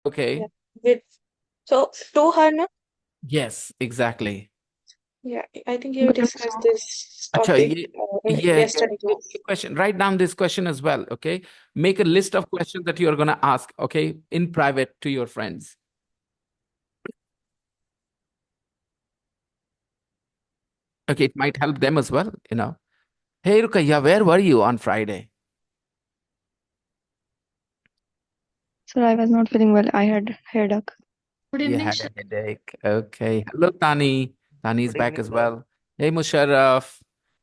Okay. Yeah. With so to her, no? Yes, exactly. Yeah, I think you discussed this Acha, topic in yeah. yesterday Good class. question. Write down this question as well. Okay. Make a list of questions that you are going to ask. Okay. In private to your friends. Okay. It might help them as well. Hey, Rukaya, where were you on Friday? Sir, I was not feeling well. I had headache. Good You evening, had sir. a headache. Okay. Hello, Tani. Tani is Good back evening, as sir. well. Hey, Musharraf.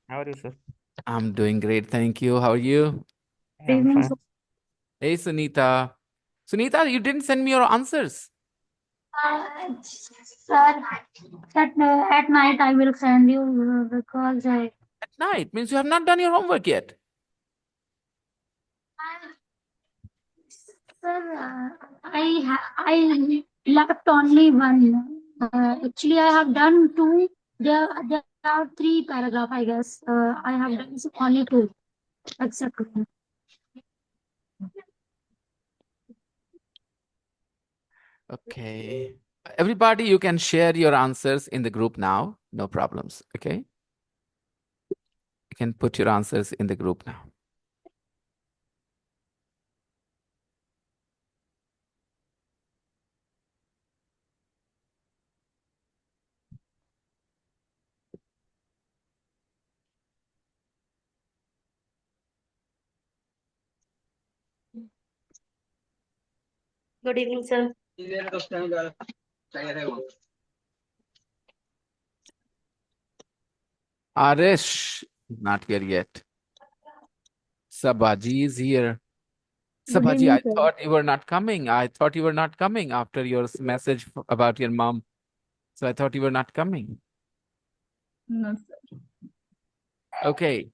How are you, sir? I'm doing great. Thank you. How are you? Good I'm evening, sir. fine. Hey, Sunita. Sunita, you didn't send me your answers. Sir, at night I will send you because At night means you have not done your homework yet. sir, I left only one. Actually, I have done two. There are three paragraph, I guess. I have done only two, except one. Okay. Everybody, you can share your answers in the group now. No problems. Okay. You can put your answers in the group now. Good evening, sir. Arish, not here yet. Sabaji is here. Good Sabaji, evening, I sir. thought you were not coming. I thought you were not coming after your message about your mom. So I thought you were not coming. No, sir. Okay.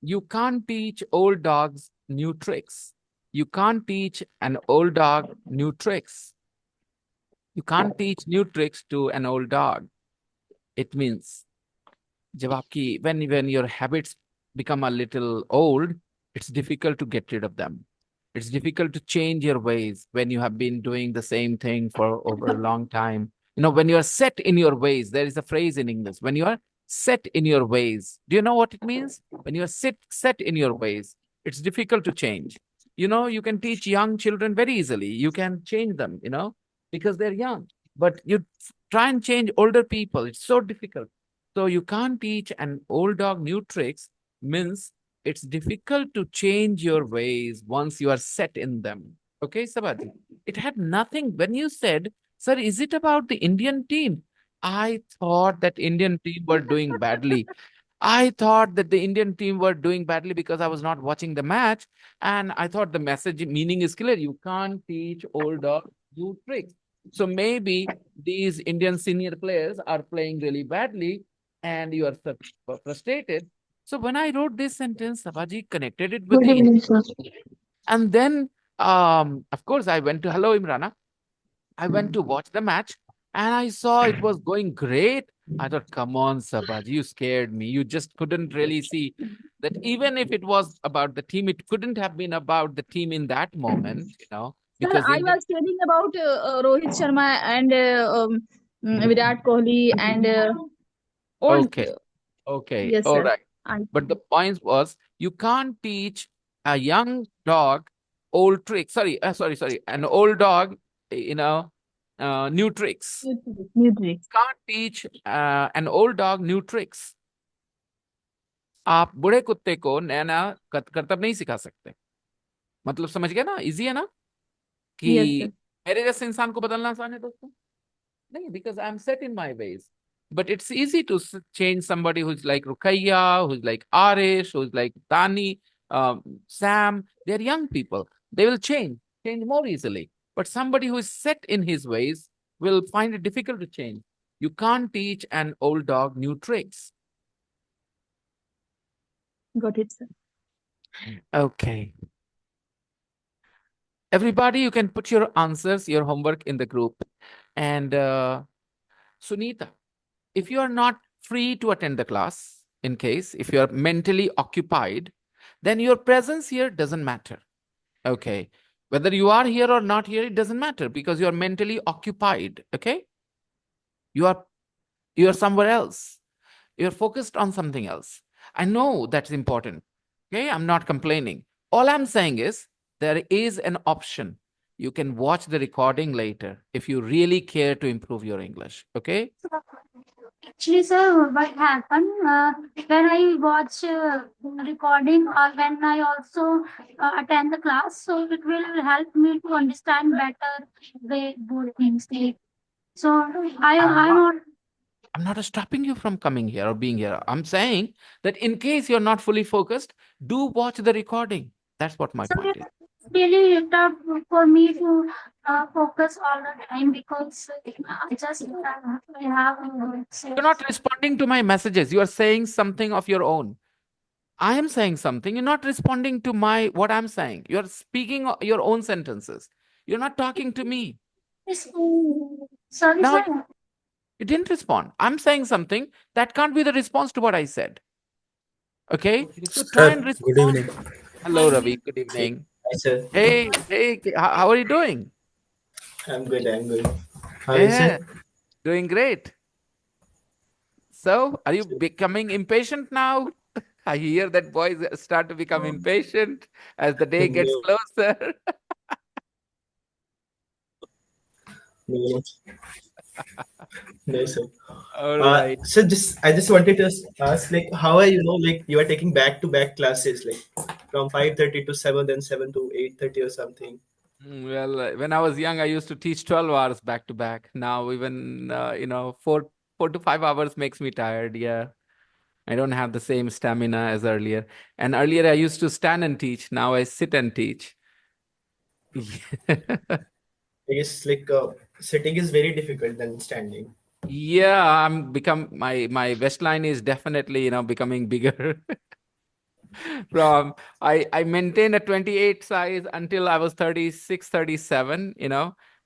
You can't teach old dogs new tricks. You can't teach an old dog new tricks. You can't teach new tricks to an old dog. It means जब आपकी when your habits become a little old, it's difficult to get rid of them. It's difficult to change your ways when you have been doing the same thing for over a long time. When you are set in your ways, there is a phrase in English. When you are set in your ways, do you know what it means? When you are set in your ways, it's difficult to change. You can teach young children very easily. You can change them, because they're young. But you try and change older people, it's so difficult. So you can't teach an old dog new tricks means it's difficult to change your ways once you are set in them. Okay, Sabati? It had nothing. When you said, sir, is it about the Indian team? I thought that Indian team were doing badly. I thought that the Indian team were doing badly because I was not watching the match. And I thought the message meaning is clear. You can't teach old dog new tricks. So maybe these Indian senior players are playing really badly and you are frustrated. So when I wrote this sentence, Sabaji connected it with Good the Indian. evening, sir. And then, of course, I went to Hello Imrana. I went to watch the match and I saw it was going great. I thought, come on, Sabaj, you scared me. You just couldn't really see that even if it was about the team, it couldn't have been about the team in that moment, Sir, because I India. was telling about Rohit Sharma and Virat Kohli and old. Okay, okay, Yes, all sir. right. I, But the point was, you can't teach a young dog old tricks. Sorry, an old dog, new tricks. Music. Can't teach an old dog new tricks. आप बूढ़े कुत्ते को नया नया करतब नहीं सिखा सकते। मतलब समझ गए ना? इजी है ना Yes, कि sir. मेरे जैसे इंसान को बदलना आसान है दोस्तों? नहीं, because I'm set in my ways. But it's easy to change somebody who's like Rukaiya, who's like Arish, who's like Tani, Sam. They're young people. They will change more easily. But somebody who is set in his ways will find it difficult to change. You can't teach an old dog new tricks. Got it, sir. Okay. Everybody, you can put your answers, your homework in the group. And Sunita, if you are not free to attend the class, in case, if you are mentally occupied, then your presence here doesn't matter. Okay. Whether you are here or not here, it doesn't matter because you are mentally occupied. Okay? You are somewhere else. You're focused on something else. I know that's important. Okay? I'm not complaining. All I'm saying is there is an option. You can watch the recording later if you really care to improve your English. Okay? Actually, sir, what happened when I watch recording or when I also attend the class, so it will help me to understand better the both things. Like, so I'm I'm not on. I'm not stopping you from coming here or being here. I'm saying that in case you're not fully focused, do watch the recording. That's what my So point is. it's really tough for me to focus all the time because I just I have You're not responding to my messages. You are saying something of your own. I am saying something. You're not responding to my what I'm saying. You're speaking your own sentences. You're not talking to me. sorry, Now sir. you didn't respond. I'm saying something that can't be the response to what I said. Okay? So try and Sir, good respond. evening. Hello, Ravi. Good Hey, evening. hi, sir. Hey, how are you doing? I'm good. I'm good. How are you, Yeah, sir? doing great. So, are you becoming impatient now? I hear that boys start to become impatient as the day gets No, closer. no, no, sir. All right. So just I just wanted to ask, like, how are you know, like, you are taking back-to-back classes, like, from 5:30 to 7, then 7 to 8:30 or something. Well, when I was young, I used to teach 12 hours back to back. Now, even, 4 to 5 hours makes me tired. Yeah. I don't have the same stamina as earlier. And earlier, I used to stand and teach. Now, I sit and teach. I guess like sitting is very difficult than standing. Yeah, my waistline is definitely, becoming bigger. From I maintained a 28 size until I was 36, 37.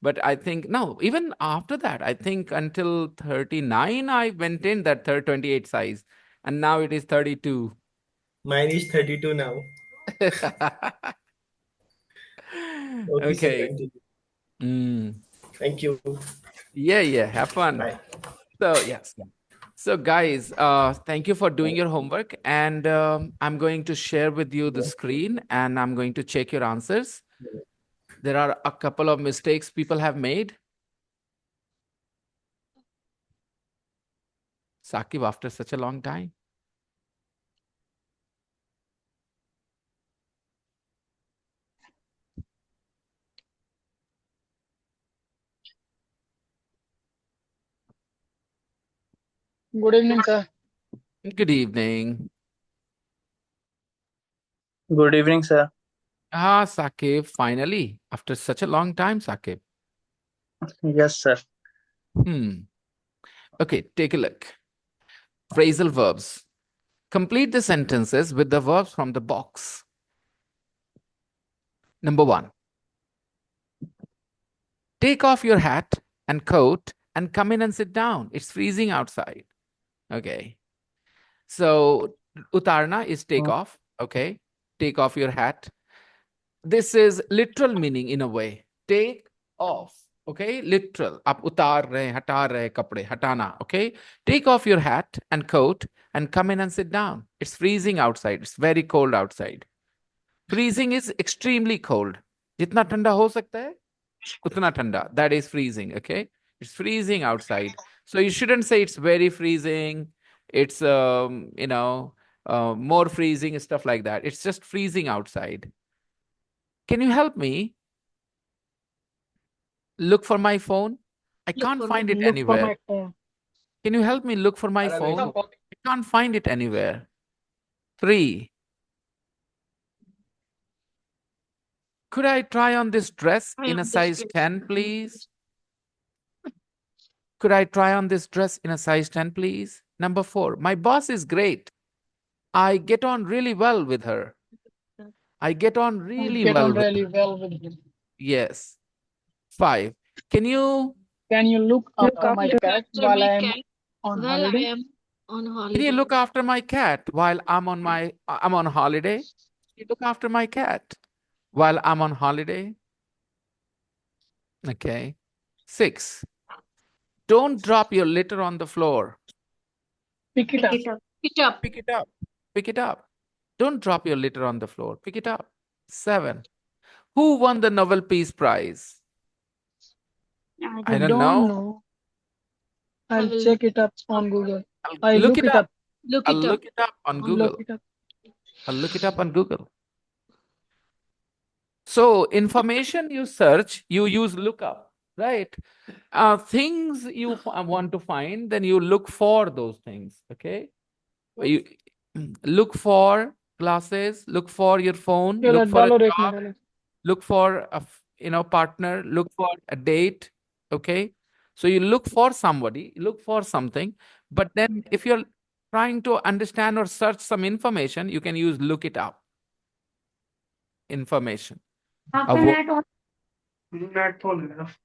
But I think no, even after that, I think until 39, I maintained that third 28 size. And now it is 32. Mine is 32 now. Okay, sir, Okay. continue. Mm. Thank you. Yeah, have fun. Bye. So, yes. So, guys, thank you for doing your homework. And I'm going to share with you the screen and I'm going to check your answers. There are a couple of mistakes people have made. Sakib, after such a long time. Good evening, sir. Good evening. Good evening, sir. Sakib, finally, after such a long time, Sakib. Yes, sir. Okay, take a look. Phrasal verbs. Complete the sentences with the verbs from the box. Number 1. Take off your hat and coat and come in and sit down. It's freezing outside. Okay. So, utarna is take off. Okay. Take off your hat. This is literal meaning in a way. Take off. Okay, literal. आप उतार रहे, हटा रहे कपड़े, हटाना. Okay, take off your hat and coat and come in and sit down. It's freezing outside. It's very cold outside. Freezing is extremely cold. जितना ठंडा हो सकता है, उतना ठंडा. That is freezing. Okay, it's freezing outside. So you shouldn't say it's very freezing. It's more freezing stuff like that. It's just freezing outside. Can you help me look for my phone? I can't find it Look for anywhere. my phone. Can you help me look for my phone? I can't find it anywhere. 3. Could I try on this dress in a size 10, please? Could I try on this dress in a size 10, please? Number 4. My boss is great. I get on really well with her. I get on I really get well on with really her. well with him. Yes. 5. Can you Can you look Look after my after cat while I am on holiday? can you look after my cat while I'm on holiday? Can you look after my cat while I'm on holiday? Okay. 6. Don't drop your litter on the floor. Pick it up. Pick up. Pick it up. Pick it up. Don't drop your litter on the floor. Pick it up. 7. Who won the Nobel Peace Prize? I don't Don't know. know. I'll check it up on Google. I'll I look look it it up. up. Look I'll it up. look it up on Look Google. it up. I'll look it up on Google. So information you search, you use lookup, right? Things you want to find, then you look for those things. Okay. You look for glasses, look for your phone, चलो look for a डालो rake में job, डालो. look for a partner, look for a date. Okay. So you look for somebody, look for something, but then if you're trying to understand or search some information, you can use look it up information. After Avo- that, Not full enough.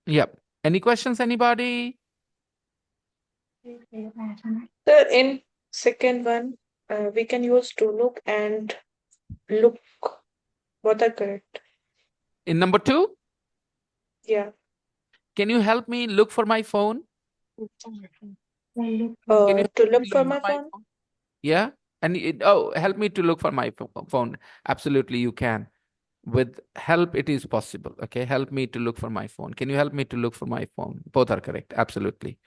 Yep. Any questions, anybody? Sir, in second one, we can use to look and look. Both are correct. In number 2, Yeah. can you help me look for my phone? Can you To look look for my phone. Yeah. And help me to look for my phone. Absolutely, you can. With help, it is possible. Okay. Help me to look for my phone. Can you help me to look for my phone? Both are correct. Absolutely.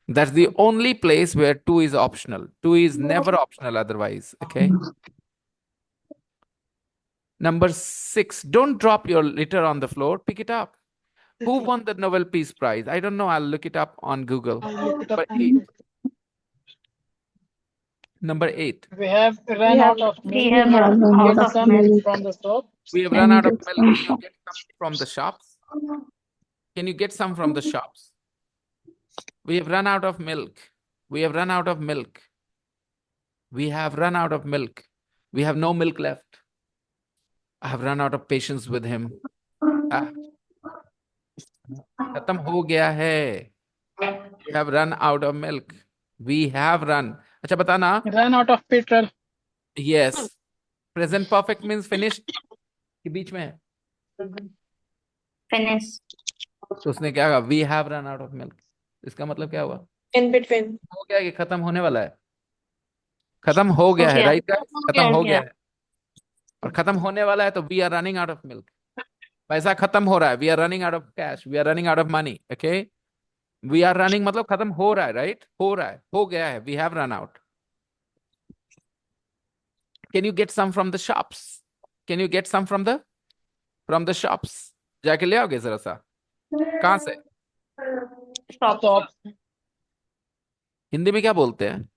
That's the only place where 2 is optional. 2 is never optional otherwise. Okay. Number 6, don't drop your litter on the floor. Pick it up. Who won the Nobel Peace Prize? I don't know. I'll look it up on Google. I'll look it up But on Google. number 8, We have run out of milk. We have run out Get of some milk. from the shop. we have Can run you out of get milk. some Can you get some from the shops? Can you get some from the shops? We have run out of milk. We have run out of milk. We have run out of milk. We have no milk left. I have run out of patience with him. Ah, खत्म हो गया है. We have run out of milk. We have run. अच्छा बताना. Run out of petrol. Yes. Present perfect means finished. के बीच में है. finish. तो उसने क्या कहा? We have run out of milk. इसका मतलब क्या हुआ? In between. हो गया कि खत्म होने वाला है. खत्म हो गया है, राइट गाइस? खत्म हो गया है. और खत्म होने वाला है तो we are running out of milk. पैसा खत्म हो रहा है. We are running out of cash. We are running out of money. Okay. We are running मतलब खत्म हो रहा है, राइट? हो रहा है, हो गया है. We have run out. Can you get some from the shops? Can you get some from the shops? जाके ले आओगे जरा सा. कहां से? Stop. हिंदी में क्या बोलते हैं?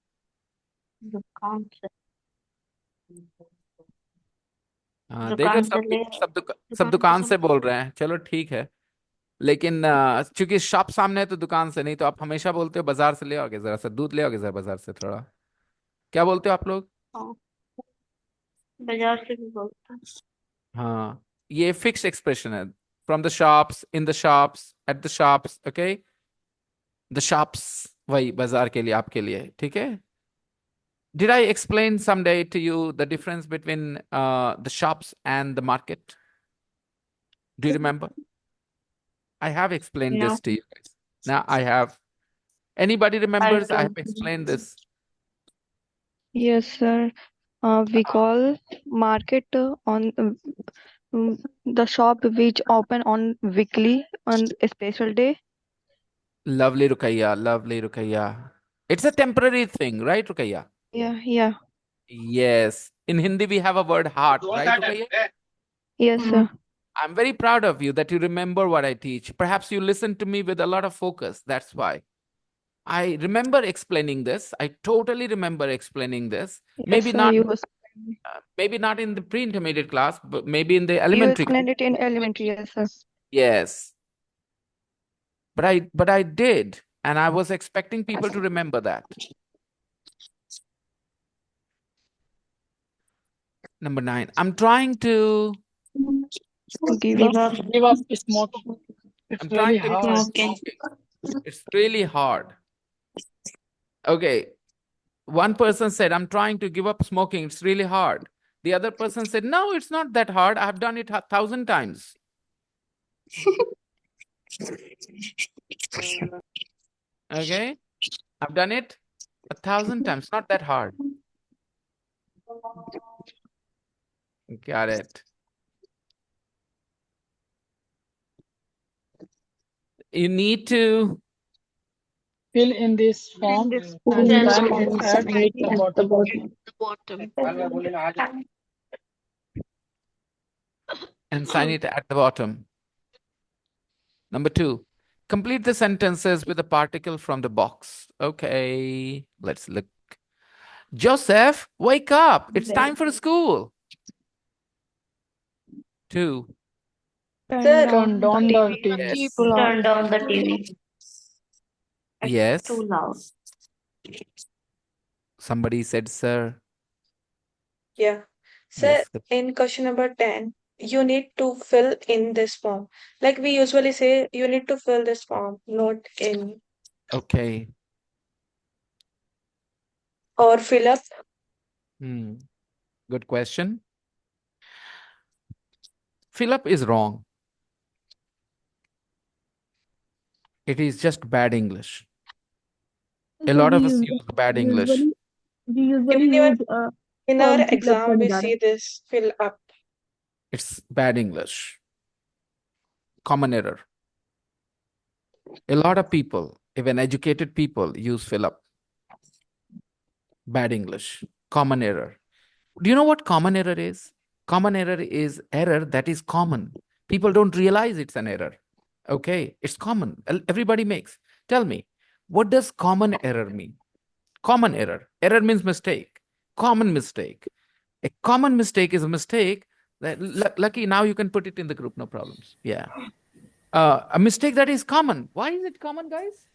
हाँ, देखो सब दुकान से बोल रहे हैं. चलो ठीक है. लेकिन चूंकि शॉप सामने है तो दुकान से नहीं, तो आप हमेशा बोलते हो बाजार से ले आओगे जरा सा. दूध ले आओगे जरा बाजार से थोड़ा. क्या बोलते हो आप लोग? बाजार से भी बोलते हैं. हाँ, ये फिक्स एक्सप्रेशन है. From the shops, in the shops, at the shops. Okay. The shops वही बाजार के लिए, आपके लिए. ठीक है. Did I explain someday to you the difference between the shops and the market? Do you remember? I have explained this to you guys. Now I have. Anybody remembers I have explained this? Yes, sir. We call market on the shop which open on weekly on a special day. Lovely Rukaiya, lovely Rukaiya. It's a temporary thing, right, Rukaiya? Yeah. Yes. In Hindi we have a word heart, right, Rukaiya? Yes, sir. I'm very proud of you that you remember what I teach. Perhaps you listen to me with a lot of focus. That's why. I remember explaining this. I totally remember explaining this. Yes, Maybe sir. not. You was- Maybe not in the pre-intermediate class, but maybe in the you elementary class. explained it in elementary, yes, sir. Yes. But I did, and I was expecting people to remember that. Number 9. I'm trying to Give up. Give up smoking. It's I'm really trying to hard. smoking. It's really hard. Okay. One person said, I'm trying to give up smoking. It's really hard. The other person said, no, it's not that hard. I've done it 1,000 times. Okay, I've done it 1,000 times. Not that hard. Got it. You need to Fill in this form and sign it at the bottom. and sign it at the bottom. Number 2, complete the sentences with a particle from the box. Okay, let's look. Joseph, wake up. It's time for school. 2. Sir, Turn down the TV. Yes. Turn down the TV. Yes. Too loud. Somebody said, sir. yeah. Sir, Yes. in question number 10, you need to fill in this form. Like we usually say, you need to fill this form, not in Okay. or fill up. Good question. Fill up is wrong. It is just bad English. A lot of us use bad English. We usually Even use in our form fill up exam, we करने जा रहे see this fill up. It's bad English. Common error. A lot of people, even educated people, use fill up. Bad English. Common error. Do you know what common error is? Common error is error that is common. People don't realize it's an error. Okay, it's common. Everybody makes. Tell me, what does common error mean? Common error. Error means mistake. Common mistake. A common mistake is a mistake that, lucky, now you can put it in the group, no problems. Yeah. A mistake that is common. Why is it common, guys?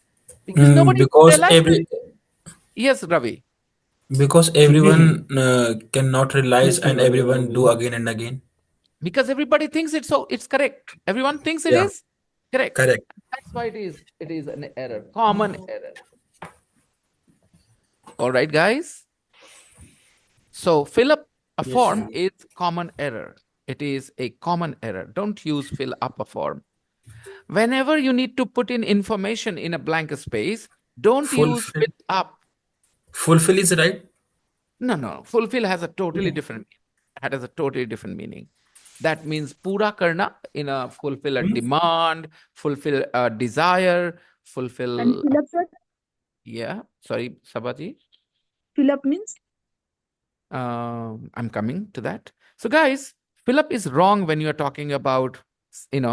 Because nobody because realized it. Yes, Ravi. because everyone cannot realize and everyone do again and again. Because everybody thinks it's correct. Everyone thinks it Yeah. is correct. Correct. That's why it is an error. Common error. All right, guys. So fill up a form is common error. It is a common error. Don't use fill up a form. Whenever you need to put in information in a blank space, don't use Fulfill. fill up. Fulfill is right. No. Fulfill has a totally different meaning. It has a totally different meaning. That means pura karna in a fulfill a demand, fulfill a desire, fulfill. And fill up, sir? Yeah. Sorry, Sabaji. Fill up means? I'm coming to that. So guys, fill up is wrong when you're talking about,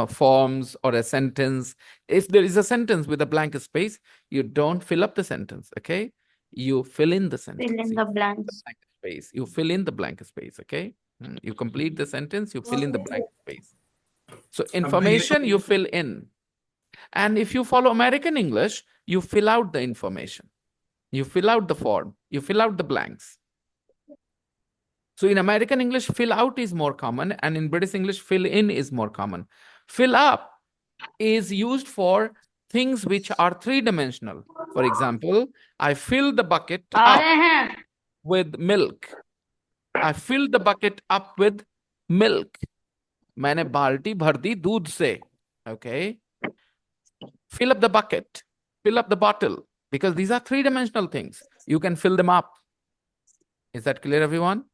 forms or a sentence. If there is a sentence with a blank space, you don't fill up the sentence, okay? You fill in the sentence. Fill in the blanks. Blank space. You fill in the blank space, okay? You complete the sentence, you fill in the blank space. So information you fill in. And if you follow American English, you fill out the information. You fill out the form. You fill out the blanks. So in American English, fill out is more common, and in British English, fill in is more common. Fill up is used for things which are three-dimensional. For example, I fill the bucket up with milk. I fill the bucket up with milk. मैंने बाल्टी भर दी दूध से. Okay. Fill up the bucket. Fill up the bottle. Because these are three-dimensional things. You can fill them up. Is that clear, everyone?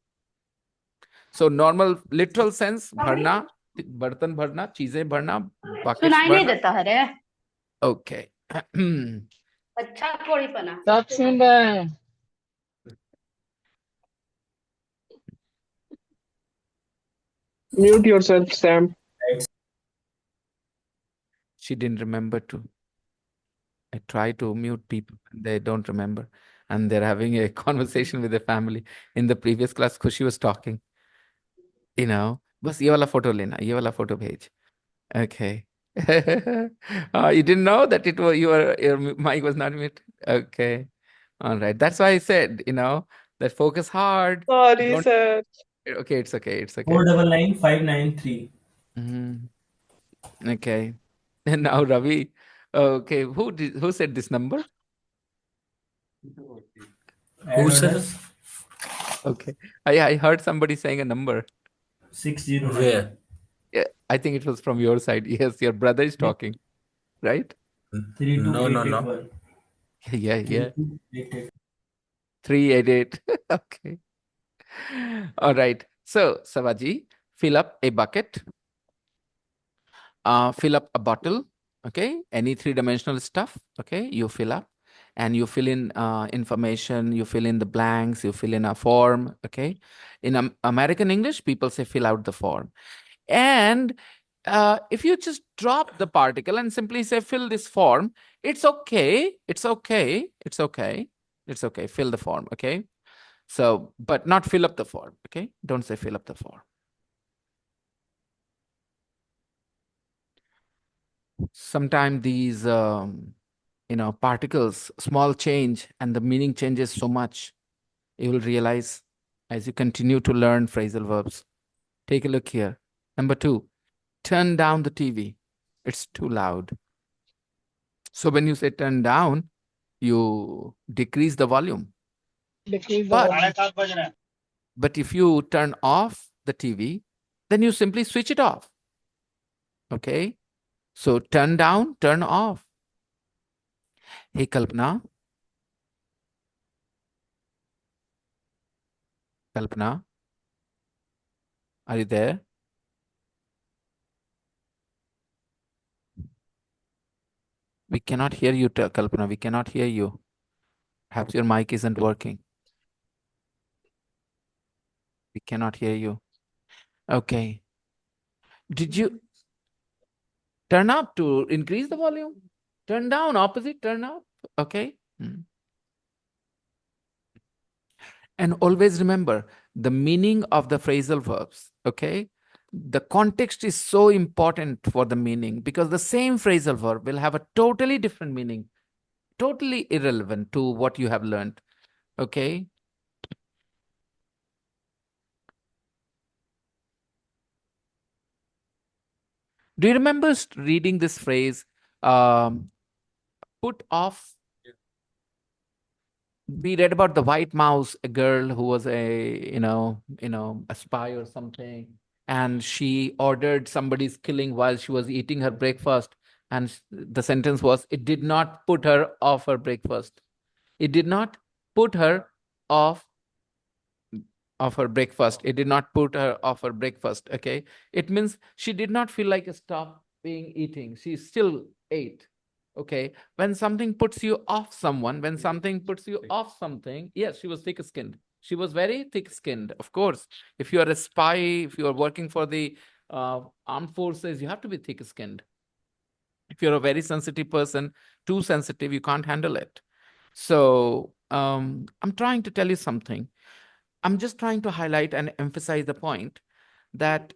So normal literal sense, भरना, बर्तन भरना, चीजें भरना, buckets सुनाई नहीं भरना. देता है रे. Okay. अच्छा थोड़ी पना. सब सुन रहे हैं. Mute yourself, Sam. She didn't remember to. I try to mute people, and they don't remember. And they're having a conversation with their family. In the previous class, Khushi was talking. बस ये वाला photo लेना, ये वाला photo भेज. Okay. You didn't know that your mic was not muted? Okay. All right. That's why I said, that focus hard. Sorry, sir. Okay, it's okay. It's okay. 499593. Okay. And now Ravi. Okay. Who said this number? Who said? Okay. I heard somebody saying a number. 609. Where? Yeah, I think it was from your side. Yes, your brother is talking, right? 32881. Yeah, yeah. 3288. 388. Okay. All right. So, Savaji, fill up a bucket, fill up a bottle, okay? Any three-dimensional stuff, okay? You fill up and you fill in information, you fill in the blanks, you fill in a form, okay? In American English, people say fill out the form. And if you just drop the particle and simply say fill this form, it's okay. It's okay. It's okay. It's okay. Fill the form, okay? So, but not fill up the form, okay? Don't say fill up the form. Sometimes these, particles, small change, and the meaning changes so much. You will realize as you continue to learn phrasal verbs. Take a look here. Number 2, turn down the TV. It's too loud. So when you say turn down, you decrease the volume. Decrease the But, volume. but if you turn off the TV, then you simply switch it off. Okay? So turn down, turn off. Hey, Kalpana. Kalpana, are you there? We cannot hear you, Kalpana. We cannot hear you. Perhaps your mic isn't working. We cannot hear you. Okay. Did you turn up to increase the volume? Turn down, opposite, turn up. Okay. And always remember the meaning of the phrasal verbs. Okay. The context is so important for the meaning because the same phrasal verb will have a totally different meaning, totally irrelevant to what you have learned. Okay. Do you remember reading this phrase, put off? We read about the white mouse, a girl who was a spy or something, and she ordered somebody's killing while she was eating her breakfast. And the sentence was, it did not put her off her breakfast. It did not put her off of her breakfast. It did not put her off her breakfast. Okay. It means she did not feel like stopping eating. She still ate. Okay. When something puts you off someone, when something puts you off something, yes, she was thick skinned. She was very thick skinned. Of course, if you are a spy, if you are working for the armed forces, you have to be thick skinned. If you're a very sensitive person, too sensitive, you can't handle it. So I'm trying to tell you something. I'm just trying to highlight and emphasize the point that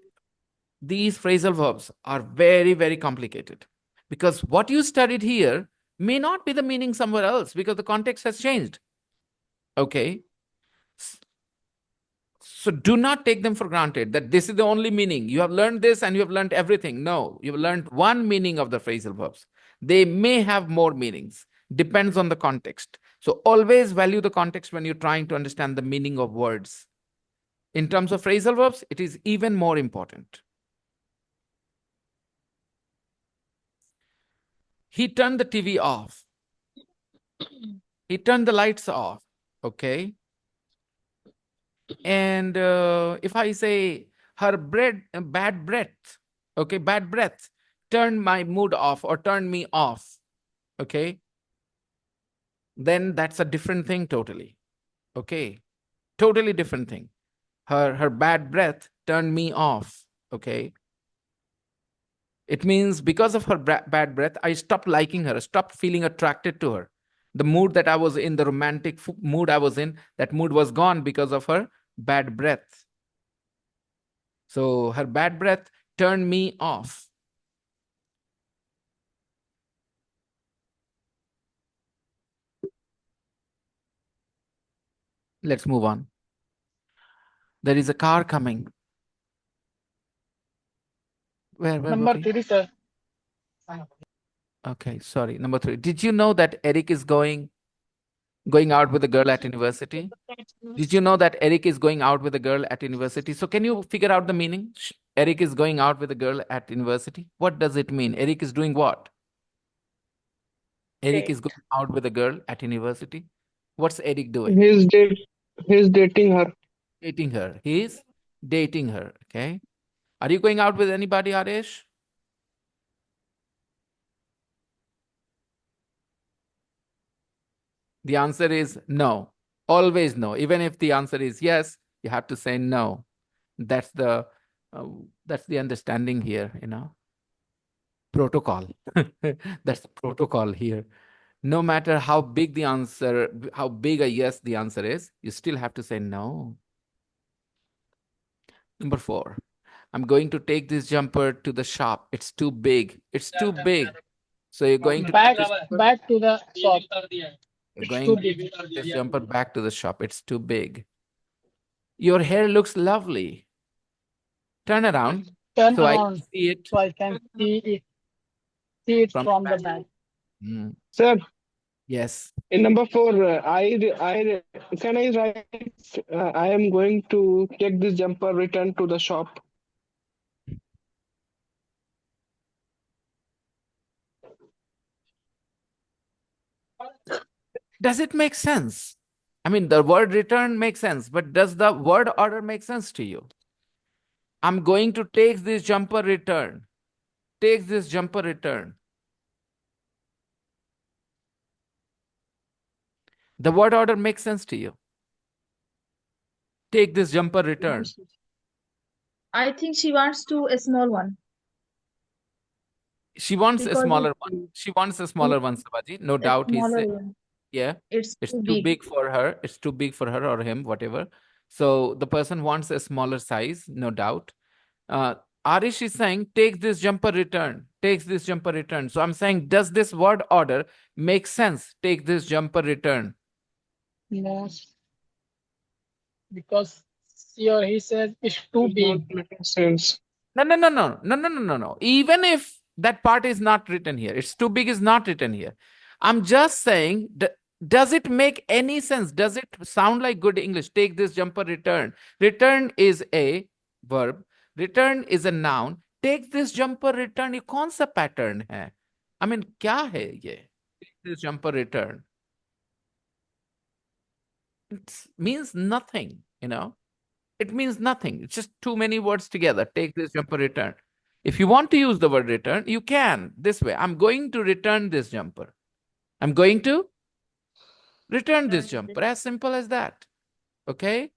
these phrasal verbs are very, very complicated because what you studied here may not be the meaning somewhere else because the context has changed. Okay. So do not take them for granted that this is the only meaning. You have learned this and you have learned everything. No, you've learned one meaning of the phrasal verbs. They may have more meanings, depends on the context. So always value the context when you're trying to understand the meaning of words. In terms of phrasal verbs, it is even more important. He turned the TV off. He turned the lights off. Okay. And if I say her bad breath, okay, bad breath, turned my mood off or turned me off, okay, then that's a different thing totally. Okay. Totally different thing. Her bad breath turned me off. Okay. It means because of her bad breath, I stopped liking her, stopped feeling attracted to her. The mood that I was in, the romantic mood I was in, that mood was gone because of her bad breath. So her bad breath turned me off. Let's move on. There is a car coming. Where Number Bhupti? 3, sir. Okay, sorry. Number 3. Did you know that Eric is going out with a girl at university? Did you know that Eric is going out with a girl at university? So can you figure out the meaning? Eric is going out with a girl at university. What does it mean? Eric is doing what? Eric is Date. going out with a girl at university. What's Eric doing? He's dating her. Dating her. He's dating her. Okay. Are you going out with anybody, Aresh? The answer is no. Always no. Even if the answer is yes, you have to say no. That's the understanding here, protocol. That's the protocol here. No matter how big the answer, how big a yes the answer is, you still have to say no. Number 4. I'm going to take this jumper to the shop. It's too big. It's too big. So you're going to Back, take this jumper, back to the shop. you're It's going too to big. take this jumper back to the shop. It's too big. Your hair looks lovely. Turn around Turn so I can around see it so I can see it from from the the back. back. Mm, Sir, Yes. in number 4, I can I write? I am going to take this jumper, return to the shop. Does it make sense? I mean, the word return makes sense, but does the word order make sense to you? I'm going to take this jumper return. Take this jumper return. The word order makes sense to you. Take this jumper return. I think she wants to a small one She wants a because smaller one. She wants a smaller one, Sabaji. No a doubt. smaller one. Yeah, It's it's too too big. big for her. It's too big for her or him, whatever. So the person wants a smaller size, no doubt. Uh, Arish is saying, take this jumper return. Takes this jumper return. So I'm saying, does this word order make sense? Take this jumper return. No, because he says it's too It's big. not making sense. No. Even if that part is not written here, it's too big is not written here. I'm just saying, does it make any sense? Does it sound like good English? Take this jumper return. Return is a verb. Return is a noun. Take this jumper return. ये कौन सा pattern है? I mean, क्या है ये? Take this jumper return. It means nothing, It means nothing. It's just too many words together. Take this jumper return. If you want to use the word return, you can this way. I'm going to return this jumper. I'm going to return this jumper. As simple as that. Okay?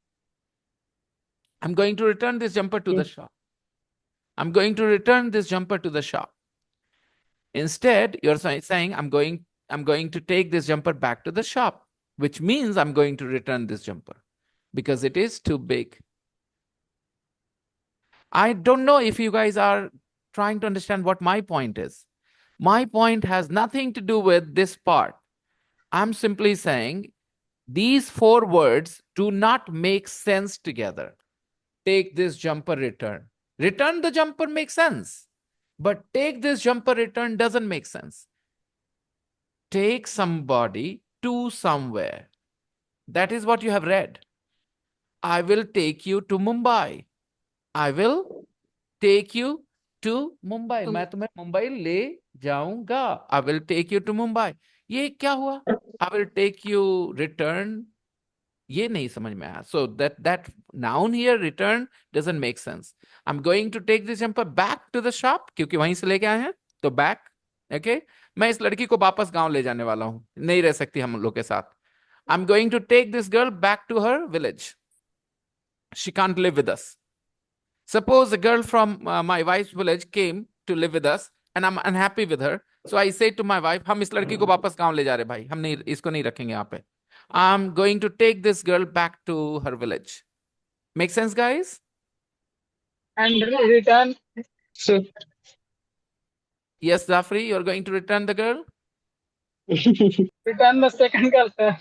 I'm going to return this jumper to the shop. I'm going to return this jumper to the shop. Instead, you're saying I'm going to take this jumper back to the shop, which means I'm going to return this jumper because it is too big. I don't know if you guys are trying to understand what my point is. My point has nothing to do with this part. I'm simply saying these 4 words do not make sense together. Take this jumper return. Return the jumper makes sense. But take this jumper return doesn't make sense. Take somebody to somewhere. That is what you have read. I will take you to Mumbai. I will take you to Mumbai. मैं तुम्हें मुंबई ले जाऊंगा. I will take you to Mumbai. ये क्या हुआ? I will take you return. ये नहीं समझ में आया. So that noun here, return, doesn't make sense. I'm going to take this jumper back to the shop क्योंकि वहीं से लेके आए हैं. तो back, okay? मैं इस लड़की को वापस गांव ले जाने वाला हूं. नहीं रह सकती हम लोग के साथ. I'm going to take this girl back to her village. She can't live with us. Suppose a girl from my wife's village came to live with us and I'm unhappy with her. So I say to my wife, हम इस लड़की को वापस गांव ले जा रहे भाई. हम नहीं इसको नहीं रखेंगे यहाँ पे. I'm going to take this girl back to her village. Make sense, guys? And return. So, Yes, Zafri, you're going to return the girl? Return the second girl, sir.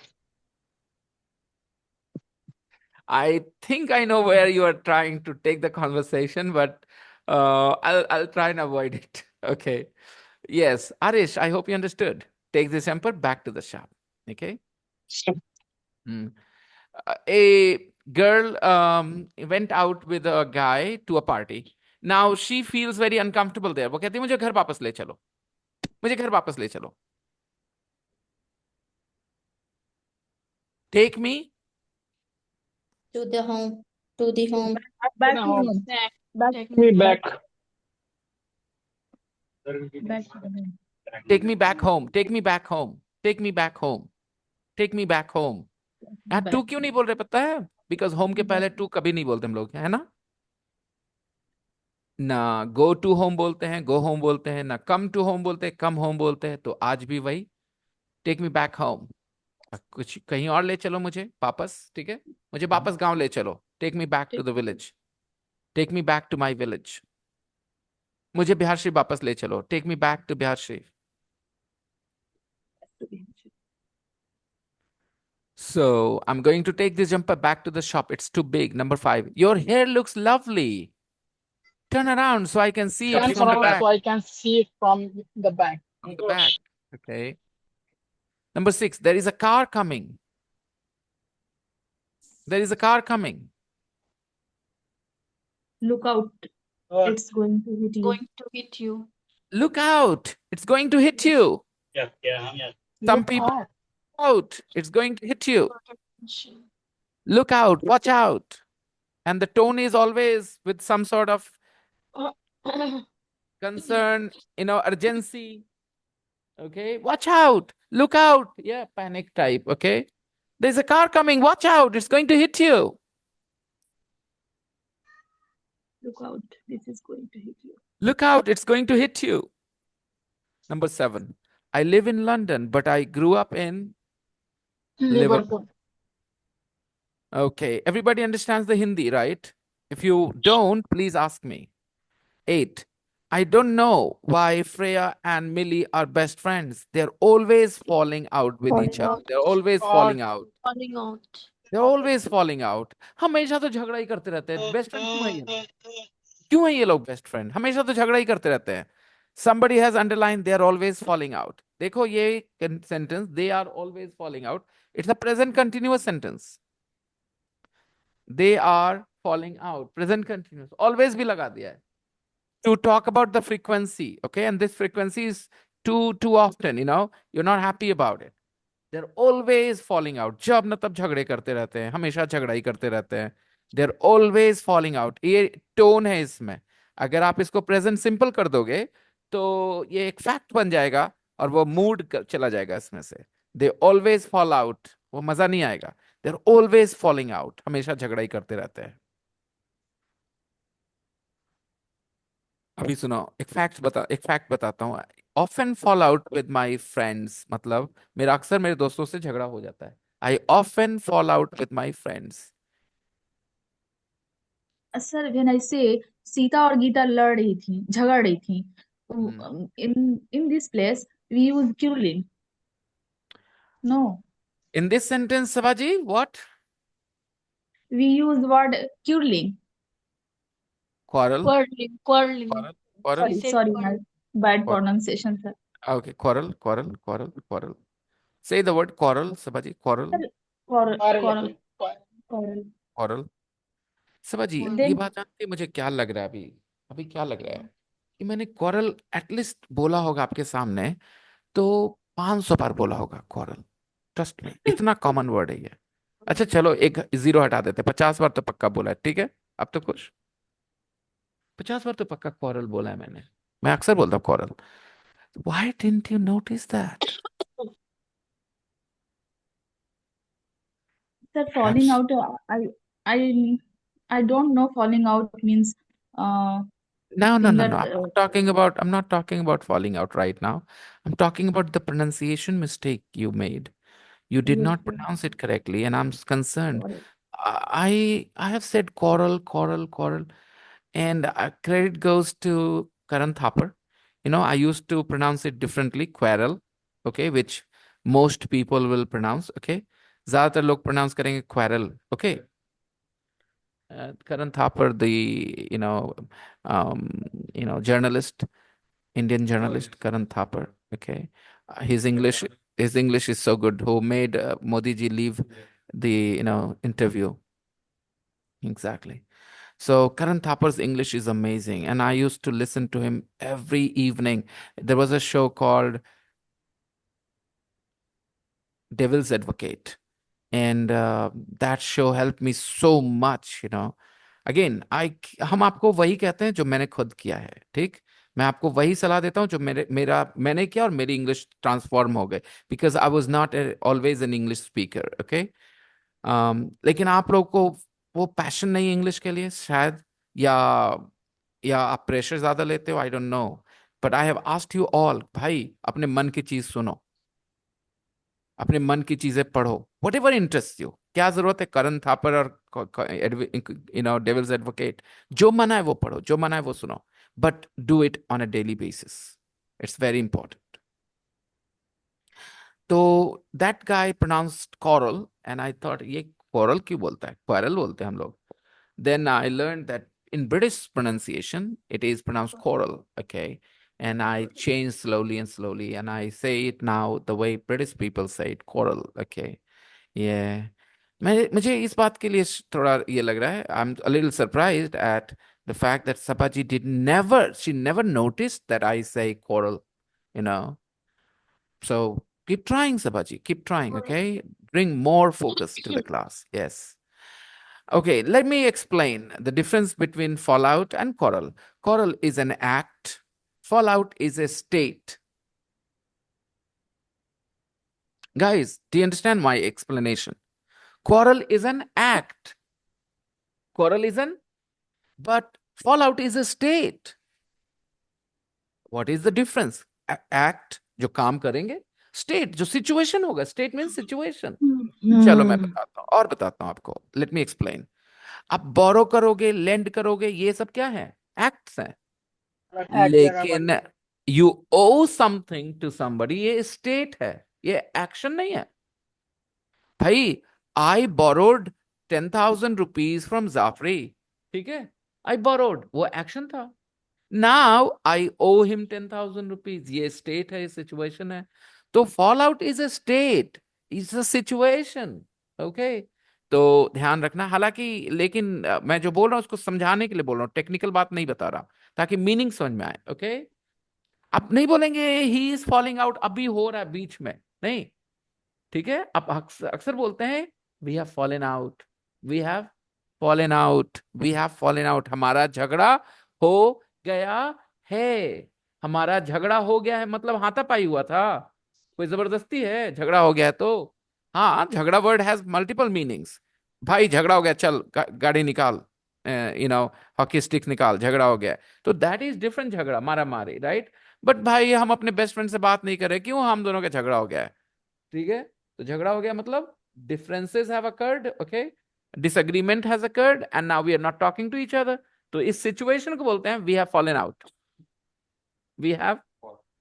I think I know where you are trying to take the conversation, but I'll try and avoid it. Okay. Yes, Arish, I hope you understood. Take this jumper back to the shop. Okay. A girl went out with a guy to a party. Now she feels very uncomfortable there. वो कहती है मुझे घर वापस ले चलो, मुझे घर वापस ले चलो. Take me To the home. To the home. Back the to home. home. Back Me back. back to the home. take me back home, take me back home, take me back home, take me back home. यहाँ to क्यों नहीं बोल रहे पता है? Because home के पहले to कभी नहीं बोलते हम लोग, है ना? ना गो टू होम बोलते हैं, गो होम बोलते हैं, ना कम टू होम बोलते हैं, कम होम बोलते हैं. तो आज भी वही टेक मी बैक होम. कुछ कहीं और ले चलो मुझे वापस, ठीक है? मुझे वापस गांव ले चलो. Take me back to the village, take me back to my village. मुझे बिहार शरीफ वापस ले चलो. Take me back to Bihar Sharif. So I'm going to take this jumper back to the shop. It's too big. Number 5. Your hair looks lovely. Turn around so I can see it Turn from the around back. so I can see it from the back. From the back. Okay. Number 6. There is a car coming. There is a car coming. Look out. It's going to hit you. Going to hit you. Look out. It's going to hit you. Some Look people out. out. It's going to hit you. Look out. Watch out. And the tone is always with some sort of concern, urgency. Okay. Watch out. Look out. Yeah, panic type. Okay. There's a car coming. Watch out. It's going to hit you. Look out. This is going to hit you. Look out. It's going to hit you. Number 7. I live in London, but I grew up in Liverpool. Okay. Everybody understands the Hindi, right? If you don't, please ask me. 8. I don't know why Freya and Millie are best friends. They're always falling out with each other. They're always falling out. Falling out. They're always falling out. हमेशा तो झगड़ा ही करते रहते हैं. Best friend क्यों है ये लोग? क्यों है ये लोग best friend? हमेशा तो झगड़ा ही करते रहते हैं. Somebody has underlined they are always falling out. देखो ये sentence, they are always falling out. It's a present continuous sentence. They are falling out. Present continuous. Always भी लगा दिया है. To talk about the frequency, okay? And this frequency is too often, you're not happy about it. They're always falling out. जब न तब झगड़े करते रहते हैं, हमेशा झगड़ा ही करते रहते हैं. They're always falling out. ये टोन है इसमें. अगर आप इसको प्रेजेंट सिंपल कर दोगे तो ये एक फैक्ट बन जाएगा और वो मूड चला जाएगा इसमें से. They always fall out. वो मजा नहीं आएगा. They're always falling out. हमेशा झगड़ा ही करते रहते हैं. अभी सुनो, एक फैक्ट बताता हूँ. Often fall out with my friends, मतलब मेरा अक्सर मेरे दोस्तों से झगड़ा हो जाता है. I often fall out with my friends. Sir when I से सीता और गीता लड़ रही थी, झगड़ रही थी, in this place we use quarreling. No, In this sentence, Savaji, what? we use word quarreling. Quarrel. Quarreling. Quarrel. Sorry, my bad pronunciation, sir. Okay, quarrel. Say the word quarrel, Sabaji. Quarrel. Quarrel. Sabaji, ये Then बात जान के मुझे क्या लग रहा है अभी क्या लग रहा है कि मैंने quarrel एटलीस्ट बोला होगा आपके सामने तो 500 बार बोला होगा quarrel. ट्रस्ट में, इतना कॉमन वर्ड है ये. अच्छा चलो एक 0 हटा देते. 50 बार तो पक्का बोला है, ठीक है? अब तो खुश. 50 बार तो पक्का quarrel बोला है मैंने. मैं अक्सर बोलता हूँ quarrel. Why didn't you notice that? sir, falling out, I don't know falling out means No. in that I'm not talking about falling out right now. I'm talking about the pronunciation mistake you made. You did yes, not sir. pronounce it correctly, and I'm concerned. Sorry. I have said coral, and credit goes to Karan Thapar. I used to pronounce it differently, quarrel, okay, which most people will pronounce, okay. ज़्यादातर लोग pronounce करेंगे quarrel, okay. Karan Thapar, the journalist, Indian journalist, Karan Thapar. Okay, his English is so good. Who made Modi ji leave the interview? Exactly. So Karan Thapar's English is amazing, and I used to listen to him every evening. There was a show called Devil's Advocate, and that show helped me so much. Again I हम आपको वही कहते हैं जो मैंने खुद किया है, ठीक। मैं आपको वही सलाह देता हूं जो मैंने किया और मेरी इंग्लिश ट्रांसफॉर्म हो गए, because I was not always an English speaker, okay. लेकिन आप लोग को वो पैशन नहीं है इंग्लिश के लिए शायद, या आप प्रेशर ज्यादा लेते हो, I don't know. But I have asked you all, भाई अपने मन की चीज सुनो, अपने मन की चीजें पढ़ो, वट एवर इंटरेस्ट यू। क्या जरूरत है करण थापर और डेविल्स एडवोकेट? जो मना है वो पढ़ो, जो मना है वो सुनो, but do it on a daily basis. It's very important. तो that guy pronounced coral, and I thought ये कोरल क्यों बोलता है, क्वारल बोलते हैं हम लोग। Then I learned that in British pronunciation, it is pronounced coral, okay? And I changed slowly and slowly, and I say it now the way British people say it, coral, okay? Yeah. मुझे इस बात के लिए थोड़ा ये लग रहा है, I'm a little surprised at the fact that Sabaji she never noticed that I say coral, you know? So keep trying, Sabaji, keep trying, okay? Bring more focus to the class, yes. Okay, let me explain the difference between fallout and coral. Coral is an act, fallout is a state. Guys, do you understand my explanation? Coral is an act. Coral is an, but fallout is a state. What is the difference? Act, जो काम करेंगे, state, जो situation होगा, state means situation. चलो मैं बताता हूँ और बताता हूँ आपको. Let me explain. आप बोरो करोगे, लेंड करोगे, ये सब क्या है? एक्ट्स हैं। लेकिन you owe something to somebody, ये स्टेट है, ये एक्शन नहीं है। भाई I borrowed 10,000 rupees from Jafri, ठीक है, आई बोरोड, वो एक्शन था। Now I owe him 10,000 rupees, ये स्टेट है, ये सिचुएशन है। तो fall out is a state, is a situation, okay. तो ध्यान रखना, हालांकि लेकिन मैं जो बोल रहा हूं उसको समझाने के लिए बोल रहा हूँ, टेक्निकल बात नहीं बता रहा, ताकि मीनिंग समझ में आए, ओके। आप नहीं बोलेंगे ही इज फॉलिंग आउट, अभी हो रहा है बीच में, नहीं, ठीक है। आप अक्सर बोलते हैं we have fallen out, we have fallen out, we have fallen out, हमारा झगड़ा हो गया है, हमारा झगड़ा हो गया है, मतलब हाथापाई हुआ था, कोई जबरदस्ती है, झगड़ा हो गया है। तो हाँ, झगड़ा वर्ड हैज मल्टीपल मीनिंग्स। भाई झगड़ा हो गया, चल गाड़ी निकाल, हॉकी स्टिक्स निकाल, झगड़ा हो गया है। तो दैट इज डिफरेंट, झगड़ा मारा मारी, राइट। बट भाई हम अपने बेस्ट फ्रेंड से बात नहीं कर रहे, क्यों? हम दोनों का झगड़ा हो गया है, ठीक है। तो झगड़ा हो गया मतलब differences have occurred, okay, disagreement has occurred, and now we are not talking to each other. तो इस सिचुएशन को बोलते हैं we have fallen out, we have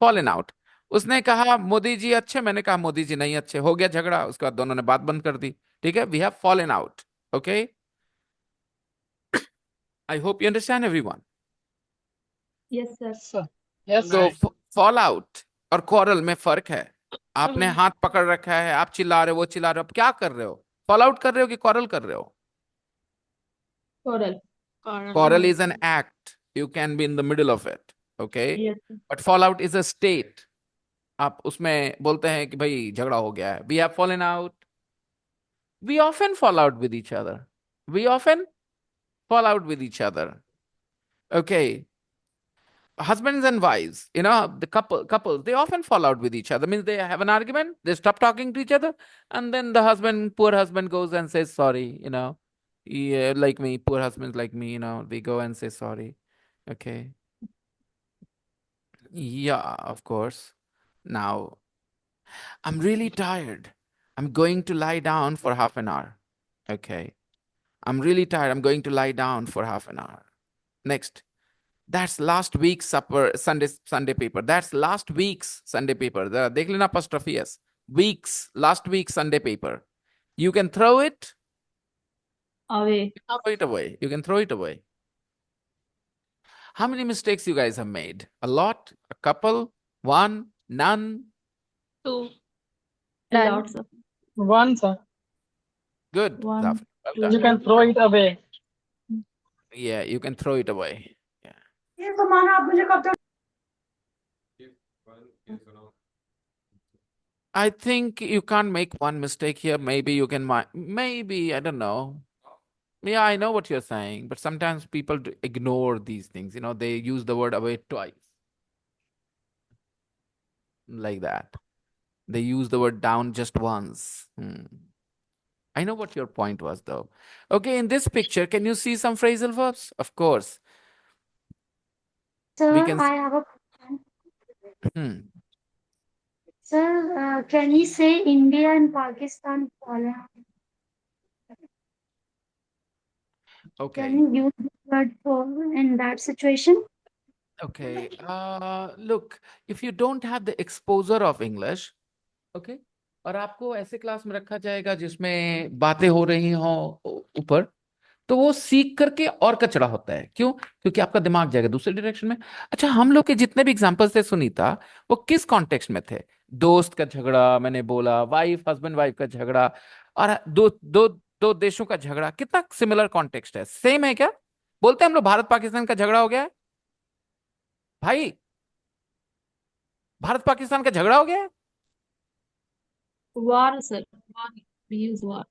fallen out. उसने कहा मोदी जी अच्छे, मैंने कहा मोदी जी नहीं अच्छे, हो गया झगड़ा, उसके बाद दोनों ने बात बंद कर दी, ठीक है। We have fallen out, okay. I hope you understand everyone. Yes sir. Yes, तो sir. फॉल आउट और क्वारल में फर्क है। आपने हाथ पकड़ रखा है, आप चिल्ला रहे हो, वो चिल्ला रहे हो, आप क्या कर रहे हो? फॉल आउट कर रहे हो कि क्वारल कर रहे हो? Coral. Quarrel is an act. You can be in the middle of it, okay? Yes But fallout is a state. आप उसमें बोलते हैं कि भाई झगड़ा हो गया है, we have fallen out. We often fall out with each other. We often fall out with each other. Okay. Husbands and wives, the couples, they often fall out with each other. Means they have an argument, they stop talking to each other, and then the poor husband goes and says sorry, Yeah, like me, poor husbands like me, they go and say sorry. Okay. Yeah, of course. Now, I'm really tired. I'm going to lie down for half an hour. Okay. I'm really tired. I'm going to lie down for half an hour. Next. That's last week's Sunday paper. That's last week's Sunday paper. देख लेना apostrophe s. Last week's Sunday paper. You can throw it. Away. Throw it away. You can throw it away. How many mistakes you guys have made? A lot? A couple? One? None? Two. Lots of One, sir. Good. one, Zafar. Well two. done. You can throw it away. Yeah, you can throw it away. Yeah. ये सामान आप मुझे कब तक I think you can't make one mistake here. Maybe you can, maybe, I don't know. Yeah, I know what you're saying, but sometimes people ignore these things. They use the word away twice, like that. They use the word down just once. I know what your point was, though. Okay, in this picture, can you see some phrasal verbs? Of course. We Sir, can. I have a question. Hmm. Sir, can you say India and Pakistan follow? Okay. Can you use the word for in that situation? Okay. Look, if you don't have the exposure of English, okay, और आपको ऐसे class में रखा जाएगा जिसमें बातें हो रही हों ऊपर, तो वो सीख करके और कचरा होता है। क्यों? क्योंकि आपका दिमाग जाएगा दूसरे डायरेक्शन में। अच्छा, हम लोग के जितने भी एग्जांपल्स थे सुनीता, वो किस कॉन्टेक्स्ट में थे? दोस्त का झगड़ा मैंने बोला, हस्बैंड वाइफ का झगड़ा, और दो दो दो देशों का झगड़ा। कितना सिमिलर कॉन्टेक्स्ट है, सेम है क्या? बोलते हैं हम लोग भारत पाकिस्तान का झगड़ा हो गया है भाई, भारत पाकिस्तान का झगड़ा हो गया है। War, sir. War. We use war.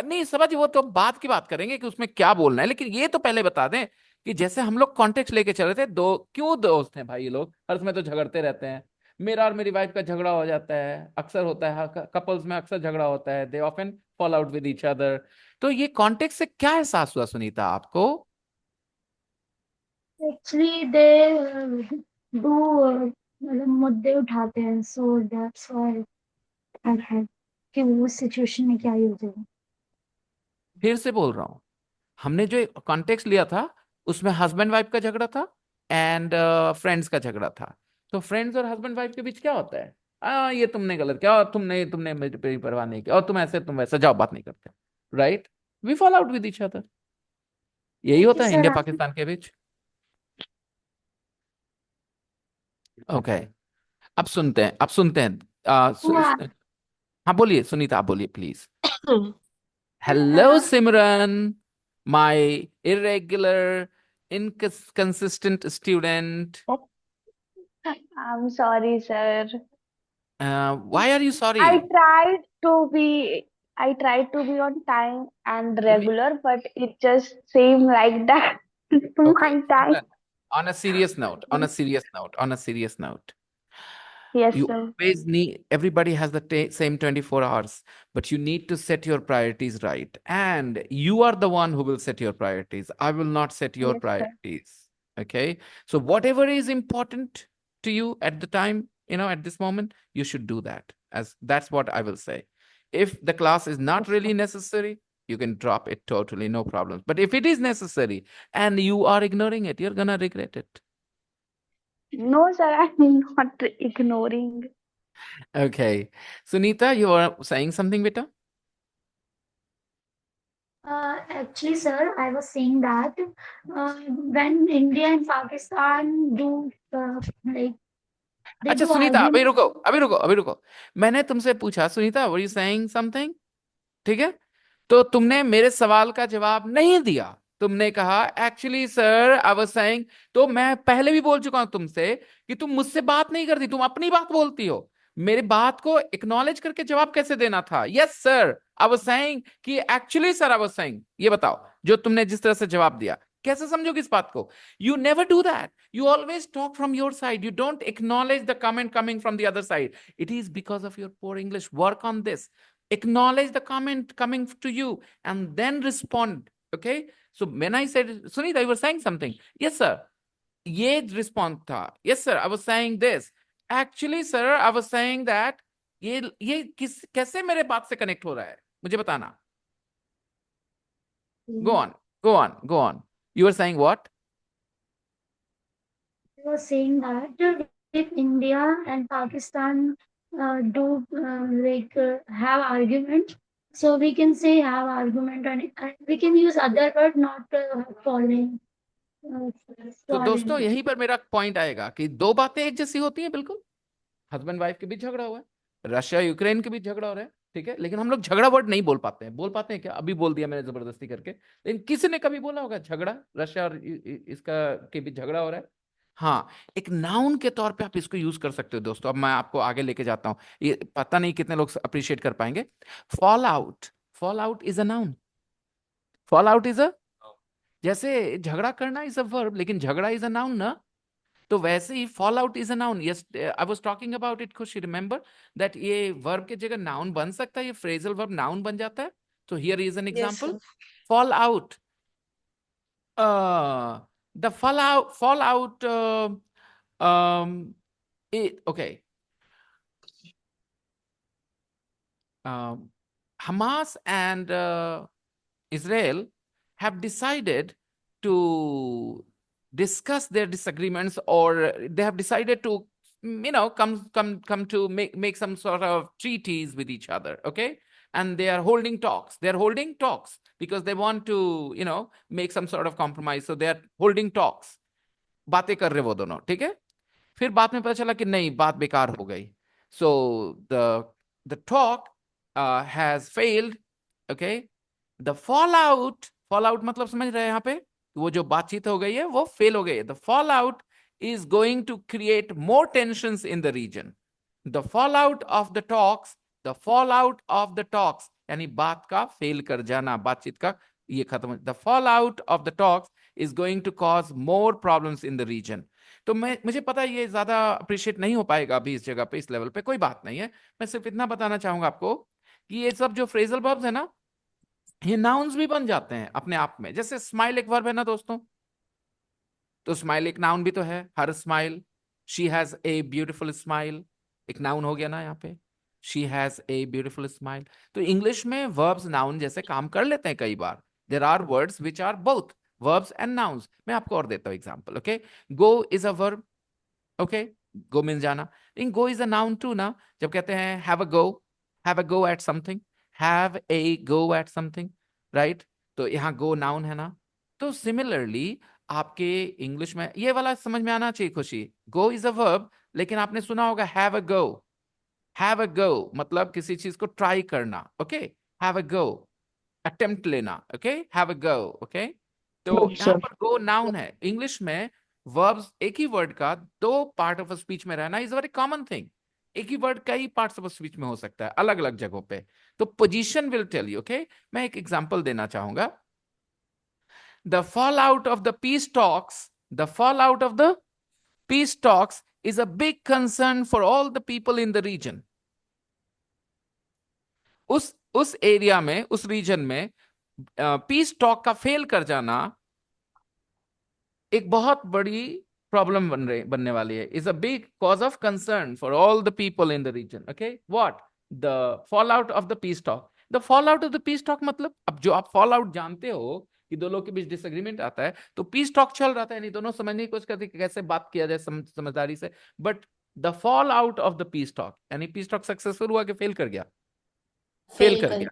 नहीं समझ, वो तो हम बात की बात करेंगे कि उसमें क्या बोलना है, लेकिन ये तो पहले बता दें कि जैसे हम लोग कॉन्टेक्स्ट लेके चल रहे थे, क्यों दोस्त हैं भाई ये लोग, हर समय तो झगड़ते रहते हैं। मेरा और मेरी वाइफ का झगड़ा हो जाता है, अक्सर होता है, कपल्स में अक्सर झगड़ा होता है, they often fall out with each other. तो ये कॉन्टेक्स्ट से क्या एहसास हुआ सुनीता आपको? Actually, they do मतलब मुद्दे उठाते हैं, so that's why I had कि वो सिचुएशन में क्या यूज है। फिर से बोल रहा हूं, हमने जो कॉन्टेक्स्ट लिया था उसमें हस्बैंड वाइफ का झगड़ा था एंड फ्रेंड्स का झगड़ा था। तो फ्रेंड्स और हस्बैंड वाइफ के बीच क्या होता है? ये तुमने गलत किया, और तुमने तुमने मेरी परवाह नहीं की, और तुम ऐसे तुम वैसे, जाओ बात नहीं करते, right? We fall out with each other. यही ओके होता है सर, इंडिया पाकिस्तान के बीच। ओके, अब सुनते हैं। हाँ बोलिए सुनीता, आप बोलिए please. Hello Simran, my irregular inconsistent student. I'm sorry, sir. Why are you I sorry? tried to be I tried to be on time and Me- regular, but it just seemed like that Okay, my time. Simran, on a serious note, Yes, you sir. always need, everybody has the same 24 hours, but you need to set your priorities right. And you are the one who will set your priorities. I will not set your Yes, sir. priorities. Okay. So, whatever is important to you at the time, at this moment, you should do that. As that's what I will say. If the class is not Yes, really sir. necessary, you can drop it totally, no problems. But if it is necessary and you are ignoring it, you're gonna regret it. No, sir, I'm not ignoring. Okay. Sunita, you are saying something, beta? actually, sir, I was saying that when India and Pakistan do like they अच्छा do Sunita, अभी argument. रुको, अभी रुको। मैंने तुमसे पूछा Sunita, were you saying something? ठीक है, तो तुमने मेरे सवाल का जवाब नहीं दिया। तुमने कहा actually sir I was saying. तो मैं पहले भी बोल चुका हूं तुमसे कि तुम मुझसे बात नहीं करती, तुम अपनी बात बोलती हो। मेरी बात को एक्नॉलेज करके जवाब कैसे देना था? Yes sir I was saying कि actually sir I was saying. ये बताओ, जो तुमने जिस तरह से जवाब दिया, कैसे समझोगे इस बात को? You never do that, you always talk from your side, you don't acknowledge the comment coming from the other side. It is because of your poor English. Work on this, acknowledge the comment coming to you and then respond. Okay, so when I said Sunita, you were saying something. Yes sir, ye response tha. Yes sir, I was saying this. Actually sir, I was saying that ये कैसे मेरे बात से connect हो रहा है, मुझे बताना। Go on, go on. You were saying what? I was saying that if India and Pakistan do have argument, so we can say have argument and we can use other word not following. तो दोस्तों Following. यहीं पर मेरा point आएगा कि दो बातें एक जैसी होती हैं बिल्कुल। हस्बैंड वाइफ के बीच झगड़ा हुआ है, रशिया यूक्रेन के बीच झगड़ा हो रहा है, ठीक है, लेकिन हम लोग झगड़ा वर्ड नहीं बोल पाते हैं। बोल पाते हैं क्या? अभी बोल दिया मैंने जबरदस्ती करके, लेकिन किसी ने कभी बोला होगा झगड़ा, रशिया और इसका के बीच झगड़ा हो रहा है? हाँ, एक नाउन के तौर पे आप इसको यूज कर सकते हो दोस्तों। अब मैं आपको आगे लेके जाता हूँ, ये पता नहीं कितने लोग अप्रिशिएट कर पाएंगे। Fall out, fall out is a noun. Fall out is अ, जैसे झगड़ा करना इज अ वर्ब, लेकिन झगड़ा इज अ नाउन ना, तो वैसे ही fall out is a noun. Yes, I was talking about it, Khushi remember that ये वर्ब की जगह नाउन बन सकता है, ये फ्रेजल वर्ब नाउन बन जाता है। तो here is an Yes, example, sir. Fall out, the fall out, okay, Hamas and Israel have decided to discuss their disagreements, or they have decided to, come to make some sort of treaties with each other. Okay, and they are holding talks. They are holding talks because they want to, make some sort of compromise. So they are holding talks. बातें कर रहे वो दोनों, ठीक है। फिर बाद में पता चला कि नहीं, बात बेकार हो गई। So the talk has failed. Okay, the fall out मतलब समझ रहे हैं यहाँ पे, वो जो बातचीत हो गई है वो फेल हो गई है। The fall out is going to create more tensions in the region. The fallout of the talks, the fallout of the talks, यानी बात का फेल कर जाना, बातचीत का ये खत्म। The fallout of the talks is going to cause more problems in the region. तो मुझे पता है ये ज्यादा अप्रिशिएट नहीं हो पाएगा अभी इस जगह पे, इस लेवल पे, कोई बात नहीं है। मैं सिर्फ इतना बताना चाहूंगा आपको कि ये सब जो फ्रेजल वर्ब्स है ना, ये नाउन्स भी बन जाते हैं अपने आप में। जैसे स्माइल एक वर्ब है ना दोस्तों, तो स्माइल एक नाउन भी तो है। Her smile, she has a beautiful smile, एक नाउन हो गया ना यहाँ पे, she has a beautiful smile. तो इंग्लिश में वर्ब्स नाउन जैसे काम कर लेते हैं कई बार। There are words which are both verbs and nouns. मैं आपको और देता हूँ example. Okay, go is a verb. Okay, go mean जाना, लेकिन go is a noun too ना। जब कहते हैं have a go at something, have a go at something, right, तो यहाँ गो नाउन है ना। तो सिमिलरली आपके इंग्लिश में ये वाला समझ में आना चाहिए खुशी। गो इज अ वर्ब, लेकिन आपने सुना होगा have a go. Have a गो मतलब किसी चीज को ट्राई करना। Okay, have a go, attempt लेना। Okay, have a go. Okay, तो Yes, यहाँ sir. पर गो नाउन है। इंग्लिश में वर्ब्स एक ही वर्ड का दो पार्ट ऑफ स्पीच में रहना इज वेरी कॉमन थिंग। एक ही वर्ड कई पार्ट्स ऑफ स्पीच में हो सकता है अलग अलग जगहों पे। तो position will tell you. Okay, मैं एक एग्जांपल देना चाहूंगा। The fallout of the peace talks, the fallout of the peace talks is a big concern for all the people in the region. उस एरिया में, उस रीजन में piece talk का fail कर जाना एक बहुत बड़ी प्रॉब्लम बनने वाली है। Is a big cause of concern for all the people in the region. Okay, what the fall out of the peace talk. The fall out of the peace talk मतलब, अब जो आप फॉल आउट जानते हो कि दो लोग के बीच डिसएग्रीमेंट आता है, तो पीस टॉक चल रहा था, यानी दोनों समझने की कोशिश करते कि कैसे बात किया जाए समझदारी से। But the fall out of the peace talk, यानी पीस टॉक सक्सेसफुल हुआ कि फेल कर गया? फेल फेल कर कर गया।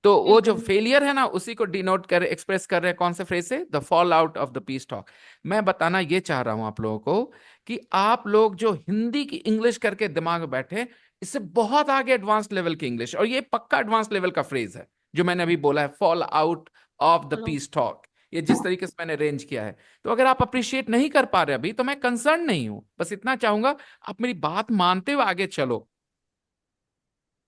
तो वो जो बिल्कुल फेलियर है ना, उसी को डिनोट कर एक्सप्रेस कर रहे हैं कौन से फ्रेज से? The fall out of the peace talk. मैं बताना ये चाह रहा हूं आप लोगों को कि आप लोग जो हिंदी की इंग्लिश करके दिमाग में बैठे, इससे बहुत आगे एडवांस लेवल की इंग्लिश, और ये पक्का एडवांस लेवल का फ्रेज है जो मैंने अभी बोला है, fall out of the hello piece talk. ये जिस तरीके से मैंने अरेंज किया है, तो अगर आप अप्रिशिएट नहीं कर पा रहे अभी, तो मैं कंसर्न नहीं हूं, बस इतना चाहूंगा आप मेरी बात मानते हुए आगे चलो।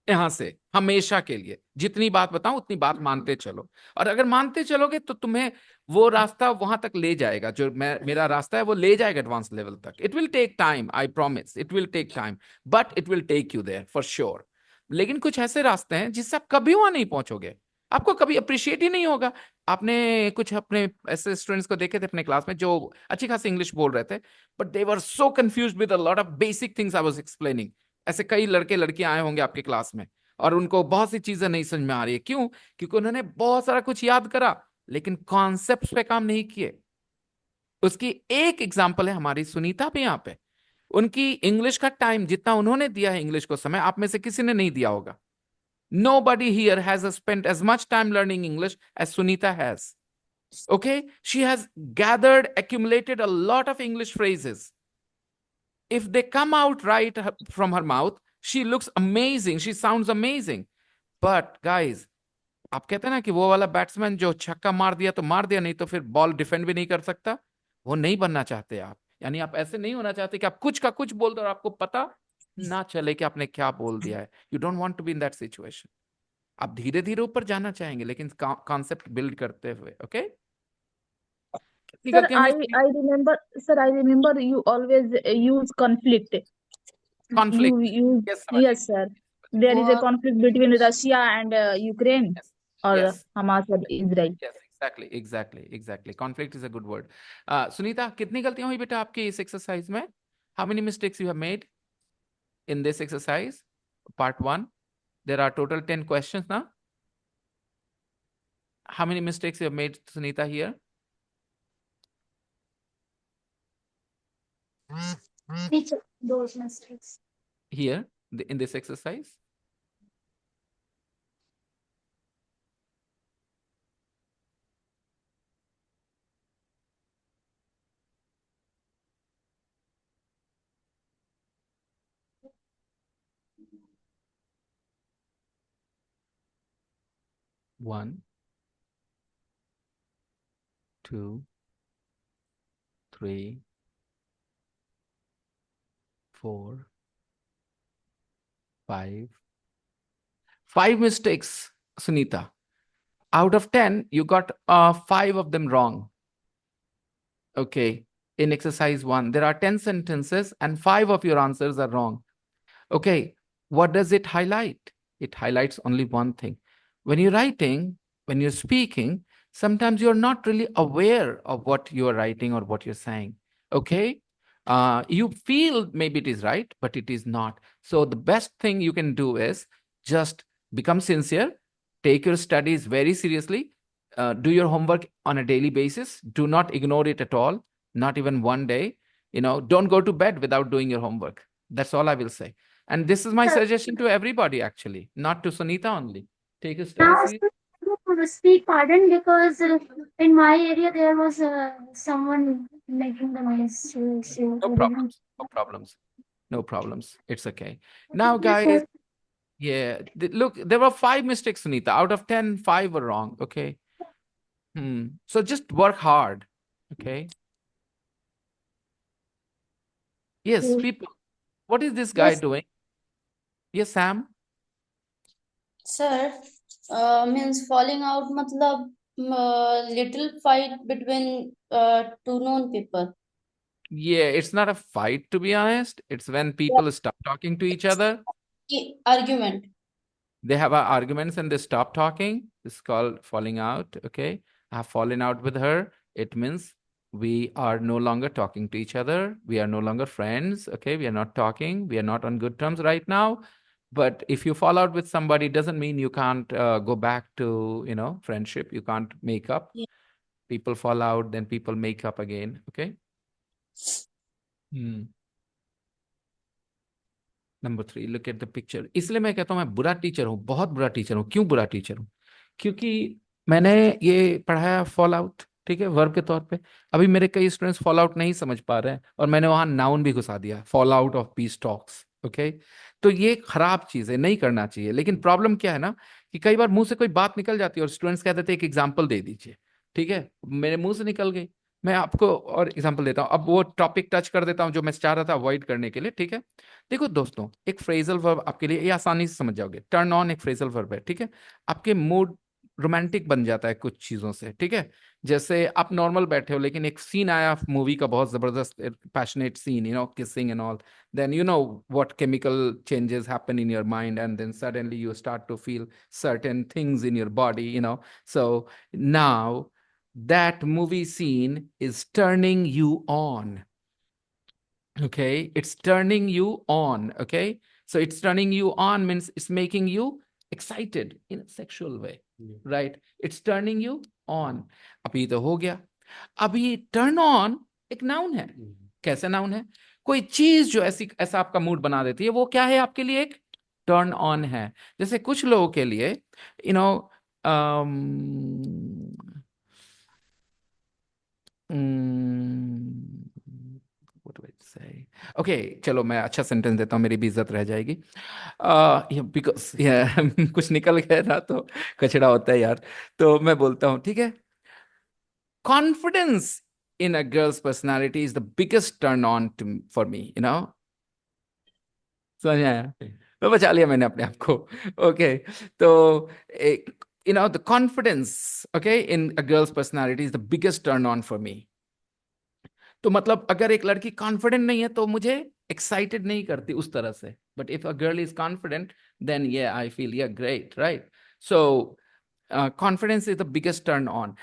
यहां से हमेशा के लिए जितनी बात बताऊं उतनी बात मानते चलो, और अगर मानते चलोगे तो तुम्हें वो रास्ता वहां तक ले जाएगा, जो मेरा रास्ता है वो ले जाएगा एडवांस लेवल तक। It will take time, I promise, it will take time, but it will take you there for sure. लेकिन कुछ ऐसे रास्ते हैं जिससे आप कभी वहां नहीं पहुंचोगे, आपको कभी अप्रिशिएट ही नहीं होगा। आपने कुछ अपने ऐसे स्टूडेंट्स को देखे थे अपने क्लास में जो अच्छी खासी इंग्लिश बोल रहे थे, but they were so confused with a lot of basic things I was explaining. ऐसे कई लड़के लड़कियां आए होंगे आपके क्लास में, और उनको बहुत सी चीजें नहीं समझ में आ रही है। क्यों? क्योंकि उन्होंने बहुत सारा कुछ याद करा, लेकिन कॉन्सेप्ट पे काम नहीं किए। उसकी एक एग्जांपल है हमारी सुनीता भी यहाँ पे। उनकी इंग्लिश का टाइम जितना उन्होंने दिया है इंग्लिश को समय, आप में से किसी ने नहीं दिया होगा। Nobody here has spent as much time learning English as Sunita has. Okay, she has gathered, accumulated a lot of English phrases. If they come out right from her mouth, she looks amazing, she sounds amazing. But guys, आप कहते हैं ना कि वो वाला batsman जो छक्का मार दिया तो मार दिया, नहीं तो फिर बॉल डिफेंड भी नहीं कर सकता, वो नहीं बनना चाहते आप। यानी आप ऐसे नहीं होना चाहते कि आप कुछ का कुछ बोल दो और आपको पता ना चले कि आपने क्या बोल दिया है। You don't want to be in that situation. आप धीरे धीरे ऊपर जाना चाहेंगे, लेकिन कॉन्सेप्ट बिल्ड करते हुए। ओके, कितनी Sir, गलतियां हुई? I remember, sir, I remember you always use conflict. You conflict, use, yes समझिए। yes, sir. There is a War. conflict between Russia and Ukraine, yes or yes Hamas or Israel. Yes, exactly exactly exactly, conflict is a good word. Sunita, कितनी गलतियां हुई बेटा आपकी इस exercise में? How many mistakes you have made in this exercise, part 1? There are total 10 questions now. How many mistakes you have made, Sunita, here? Teacher, those mistakes. Here, in this exercise? One, two, three, four, five. 5 mistakes, Sunita. Out of 10, you got 5 of them wrong. Okay. In exercise 1, there are 10 sentences and 5 of your answers are wrong. Okay. What does it highlight? It highlights only one thing. When you're writing, when you're speaking, sometimes you're not really aware of what you're writing or what you're saying. Okay. You feel maybe it is right, but it is not. So the best thing you can do is just become sincere, take your studies very seriously, do your homework on a daily basis. Do not ignore it at all, not even one day. Don't go to bed without doing your homework. That's all I will say. And this is my Sir, suggestion to everybody, actually, not to Sunita only. Take your now, studies seriously. speak pardon because in my area there was someone making the noise. No problems. No problems. No problems. It's okay. Now, guys, yeah, look, there were 5 mistakes, Sunita. Out of 10, 5 were wrong. Okay. So just work hard. Okay. Yes, people. What is this guy Yes, doing? Yes, Sam. sir. Means falling out, matlab little fight between two known people. Yeah, it's not a fight, to be honest. It's when people stop talking to each other. Argument. They have arguments and they stop talking. It's called falling out. Okay. I have fallen out with her. It means we are no longer talking to each other. We are no longer friends. Okay. We are not talking. We are not on good terms right now. But if you fall out with somebody, it doesn't mean you can't go back to, friendship. You can't make up. Yeah. People fall out, then people make up again. Okay. Number 3, look at the picture. इसलिए मैं कहता हूं मैं बुरा teacher हूं, बहुत बुरा teacher हूं। क्यों बुरा टीचर हूं? क्योंकि मैंने ये पढ़ाया फॉल आउट, ठीक है, वर्ब के तौर पे। अभी मेरे कई स्टूडेंट्स फॉल आउट नहीं समझ पा रहे हैं और मैंने वहां नाउन भी घुसा दिया, fall out of peace talks. Okay, तो ये खराब चीज है, नहीं करना चाहिए। लेकिन प्रॉब्लम क्या है ना, कि कई बार मुंह से कोई बात निकल जाती है और स्टूडेंट्स कहते थे एक एग्जाम्पल दे दीजिए। ठीक है, मेरे मुंह से निकल गई, मैं आपको और एग्जाम्पल देता हूँ। अब वो टॉपिक टच कर देता हूँ जो मैं चाह रहा था अवॉइड करने के लिए। ठीक है, देखो दोस्तों, एक फ्रेजल वर्ब आपके लिए ये आसानी से समझ जाओगे। टर्न ऑन एक फ्रेजल वर्ब है। ठीक है, आपके मूड रोमांटिक बन जाता है कुछ चीजों से। ठीक है, जैसे आप नॉर्मल बैठे हो लेकिन एक सीन आया मूवी का, बहुत जबरदस्त passionate scene, kissing and all, then you know what chemical changes happen in your mind, and then suddenly you start to feel certain things in your body. So now that movie scene is turning you on. Okay, it's turning you on. Okay, so it's turning you on means it's making you excited in a sexual way. Right, it's turning you on. अभी तो हो गया। अभी turn on एक noun है। कैसे noun है? कोई चीज जो ऐसा आपका मूड बना देती है, वो क्या है आपके लिए? एक टर्न ऑन है। जैसे कुछ लोगों के लिए you know what do I say? Okay, चलो मैं अच्छा सेंटेंस देता हूँ, मेरी भी इज्जत रह जाएगी. Because कुछ निकल गया ना तो कचड़ा होता है यार. तो मैं बोलता हूँ, ठीक है. Confidence in a girl's personality is the biggest turn on for me, you know. समझ आया? तो बचा लिया मैंने अपने आप को. ओके, तो the confidence, okay, in a girl's personality is the biggest turn on for me. तो मतलब अगर एक लड़की कॉन्फिडेंट नहीं है तो मुझे एक्साइटेड नहीं करती उस तरह से. But if a girl is confident then I feel great, right? So confidence is the biggest turn on.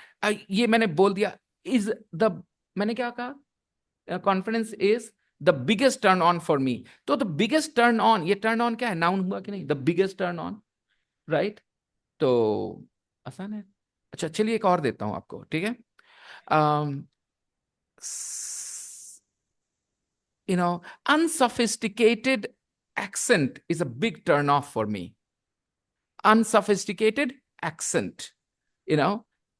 ये मैंने बोल दिया. इज द मैंने क्या कहा? Confidence is the biggest turn on for me. तो द बिगेस्ट टर्न ऑन, ये turn on क्या है? नाउन हुआ कि नहीं? The biggest turn on, right? तो आसान है. अच्छा, चलिए एक और देता हूं आपको, ठीक है. Unsophisticated accent is a big turn off for me. Unsophisticated accent,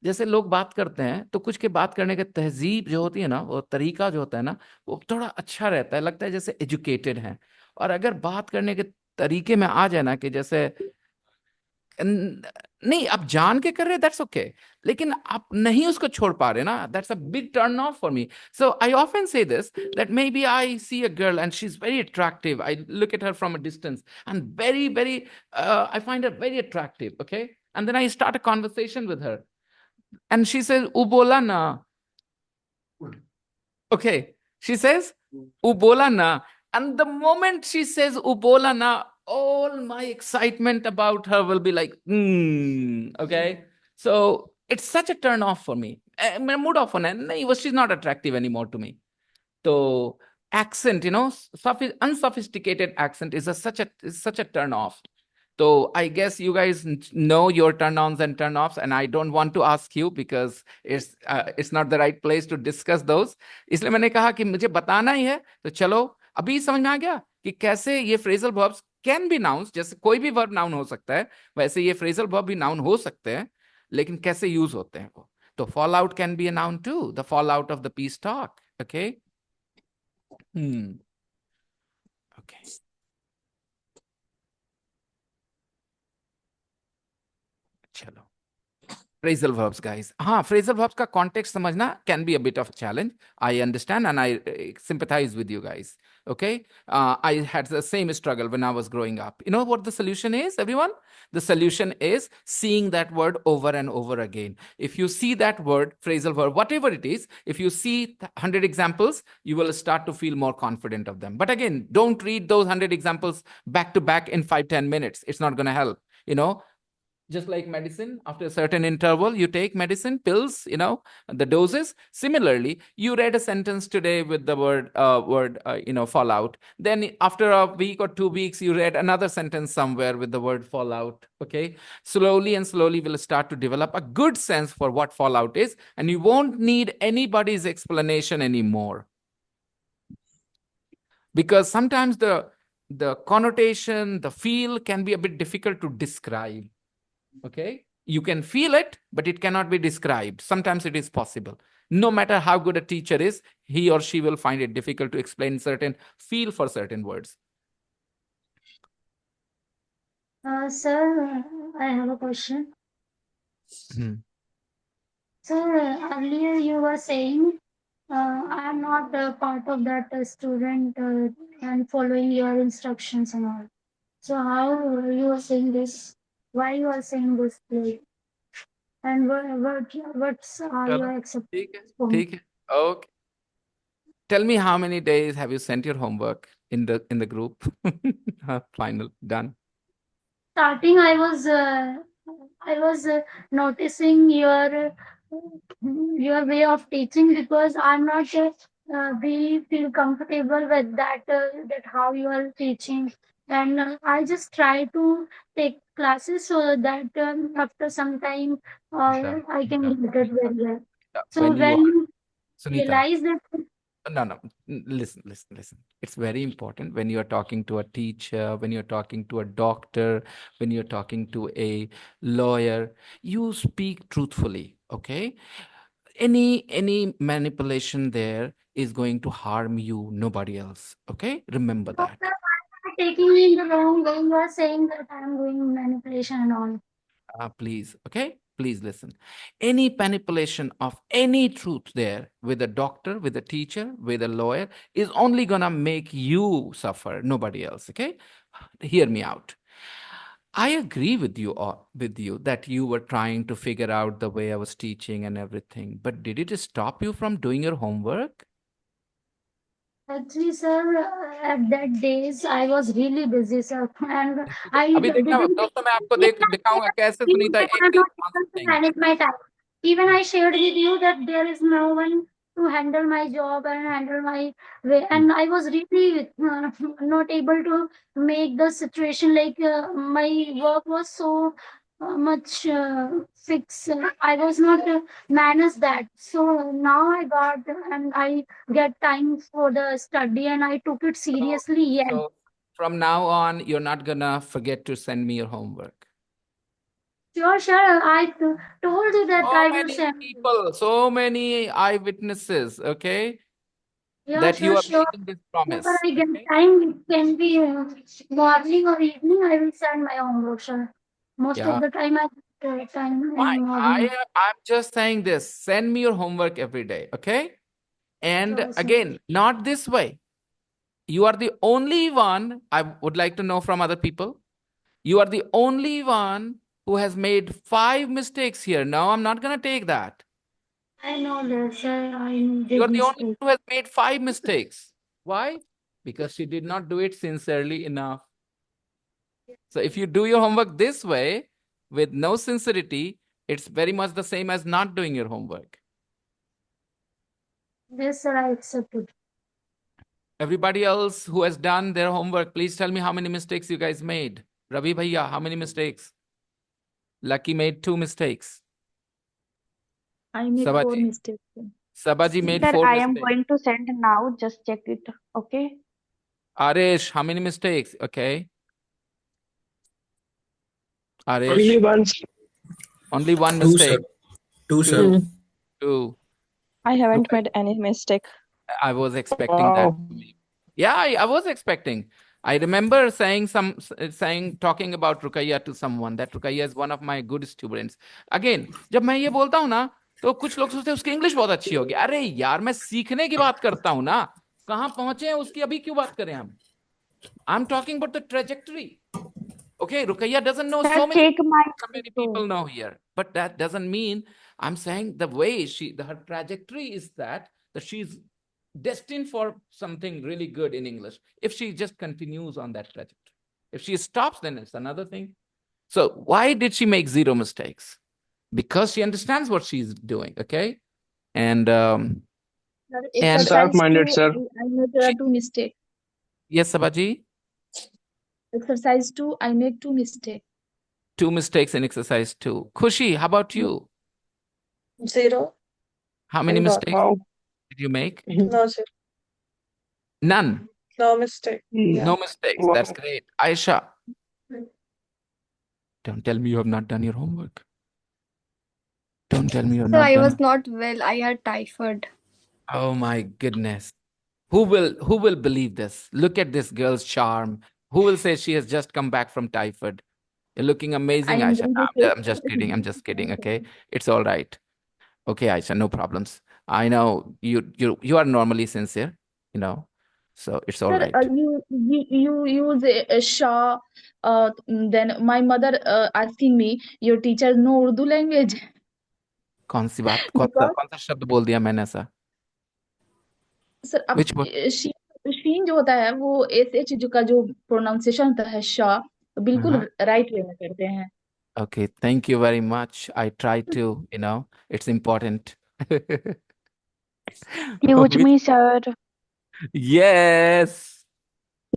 जैसे लोग बात करते हैं तो कुछ के बात करने की तहजीब जो होती है ना, वो तरीका जो होता है ना, वो थोड़ा अच्छा रहता है, लगता है जैसे एजुकेटेड है. और अगर बात करने के तरीके में आ जाए ना कि जैसे नहीं आप जान के कर रहे, दैट्स ओके, लेकिन आप नहीं उसको छोड़ पा रहे ना, that's a big turn off for me. So I often say this, that maybe I see a girl and she is very attractive. I look at her from a distance and very very I find her very attractive, okay. And then I start a conversation with her and she says उबोला ना. Okay, she says Ubola na. And the moment she says Ubola na, all my excitement about her will be like, okay. So it's such a turn off for me. My mood off on it. She's not attractive anymore to me. So accent, unsophisticated accent is such a turn off. So I guess you guys know your turn-ons and turn-offs, and I don't want to ask you because it's not the right place to discuss those. इसलिए मैंने कहा कि मुझे बताना ही है, तो चलो अभी समझ में आ गया कि कैसे ये phrasal verbs can be nouns. जैसे कोई भी verb noun हो सकता है, वैसे ये phrasal verb भी noun हो सकते हैं, लेकिन कैसे use होते हैं वो. तो fallout can be a noun too. The fallout of the peace talk. Okay. Okay. चलो, phrasal verbs, guys. Phrasal verbs का context समझना can be a bit of a challenge. I understand and I sympathize with you guys. Okay, I had the same struggle when I was growing up. You know what the solution is, everyone? The solution is seeing that word over and over again. If you see that word, phrasal verb, whatever it is, if you see 100 examples, you will start to feel more confident of them. But again, don't read those 100 examples back to back in 5-10 minutes. It's not going to help. Just like medicine, after a certain interval, you take medicine, pills, the doses. Similarly, you read a sentence today with the word, fallout. Then after a week or 2 weeks, you read another sentence somewhere with the word fallout. Okay. Slowly and slowly, we'll start to develop a good sense for what fallout is. And you won't need anybody's explanation anymore. Because sometimes the connotation, the feel can be a bit difficult to describe. Okay, you can feel it, but it cannot be described. Sometimes it is possible. No matter how good a teacher is, he or she will find it difficult to explain certain feel for certain words. Sir, I have a question. Sir, earlier you were saying I am not a part of that student and following your instructions and all. So how you are saying this? Why you are saying this, please? And what's your acceptance for me? Okay. Tell me, how many days have you sent your homework in the group? Final, done. Starting, I was noticing your way of teaching because I'm not we feel comfortable with that how you are teaching, and I just try to take classes so that after some time I can get it very well. So When you when are, you Sunita, realize that. no. Listen. It's very important when you're talking to a teacher, when you're talking to a doctor, when you're talking to a lawyer, you speak truthfully, okay? Any manipulation there is going to harm you, nobody else. Okay? Remember that. Doctor, why are you taking me in the wrong way? You are saying that I'm doing manipulation and all. Please, okay? Please listen. Any manipulation of any truth there with a doctor, with a teacher, with a lawyer is only gonna make you suffer, nobody else, okay? Hear me out. I agree with you that you were trying to figure out the way I was teaching and everything, but did it stop you from doing your homework? Actually, sir, at that days I was really busy, sir, and I अभी देखना didn't दोस्तों मैं आपको दिखाऊंगा कैसे even Sunita I एक was दिन not one able to thing. manage my time. Even I shared with you that there is no one to handle my job and handle my way, and I was really not able to make the situation like my work was so much fixed. I was not manage that. So now I got and I get time for the study, and I took it So, seriously. Yes. so from now on, you're not gonna forget to send me your homework. Sure, sure. I told you that So I will many send you. people, so many eyewitnesses, okay, Yeah, that you sure, are sure. making this Whenever promise. I get Okay? time, it can be morning or evening, I will send my homework, sir. Most of Yeah, the time, I get time fine. in morning. I'm just saying this. Send me your homework every day, okay? And Sure, sir. again, not this way. You are the only one, I would like to know from other people. You are the only one who has made 5 mistakes here. No, I'm not going to take that. I know that, sir. I You did are the only one mistake. who has made 5 mistakes. Why? Because she did not do it sincerely enough. So if you do your homework this way with no sincerity, it's very much the same as not doing your homework. Yes, sir, I accept it. Everybody else who has done their homework, please tell me how many mistakes you guys made. Ravi Bhaiya, how many mistakes? Lucky made 2 mistakes. I make 4 Sabaji. mistakes. Sabaji made Sir, four I am mistakes. going to send now. Just check it. Okay. Arish, how many mistakes? Okay. Only Arish, once. only one Two, sir. mistake. Two, sir. Two. Hmm. Two. I haven't Rukaiya, made any mistake. I was expecting that. Wow. Yeah, I was expecting. I remember saying talking about Rukaiya to someone that Rukaiya is one of my good students. Again, जब मैं ये बोलता हूँ ना तो कुछ लोग सोचते हैं उसकी इंग्लिश बहुत अच्छी होगी. अरे यार मैं सीखने की बात करता हूँ ना. कहाँ पहुंचे हैं उसकी अभी क्यों बात करें हम? I'm talking about the trajectory. Okay, Rukaiya doesn't know Sir, so many check my so many photo. people know here, but that doesn't mean I'm saying the way her trajectory is that she's destined for something really good in English if she just continues on that trajectory. If she stops, then it's another thing. So why did she make 0 mistakes? Because she understands what she's doing. Okay, and Sir, and exercise Sharp-minded, 2, sir. I make she 2 mistakes. yes, Sabaji, Exercise 2, I make 2 mistakes. 2 mistakes in exercise 2. Khushi, how about you? 0 How many and 1. mistakes Wow. did you make? No, sir. None. No mistake. Yeah. No mistakes. That's Wow. great. Aisha, don't tell me you have not done your homework. Don't tell me you have Sir, not I done was it. not well. I had typhoid. Oh my goodness. Who will believe this? Look at this girl's charm. Who will say she has just come back from typhoid? You're looking I amazing, am Aisha. going No, to say. I'm just kidding. I'm just kidding. Okay. It's all right. Okay, Aisha, no problems. I know you are normally sincere, you know. So it's all Sir, right. you use a Shah. Then my mother asking me, your teacher know Urdu language? कौन सी बात Because कौन सा शब्द बोल दिया मैंने ऐसा? Sir अब Which one? शीन जो होता है वो एस एच जो का जो प्रोनाउंसिएशन होता है शाह बिल्कुल Uh-huh. राइट वे में करते हैं. Okay, thank you very much. I try to, it's important. Excuse Which, me, sir. yes.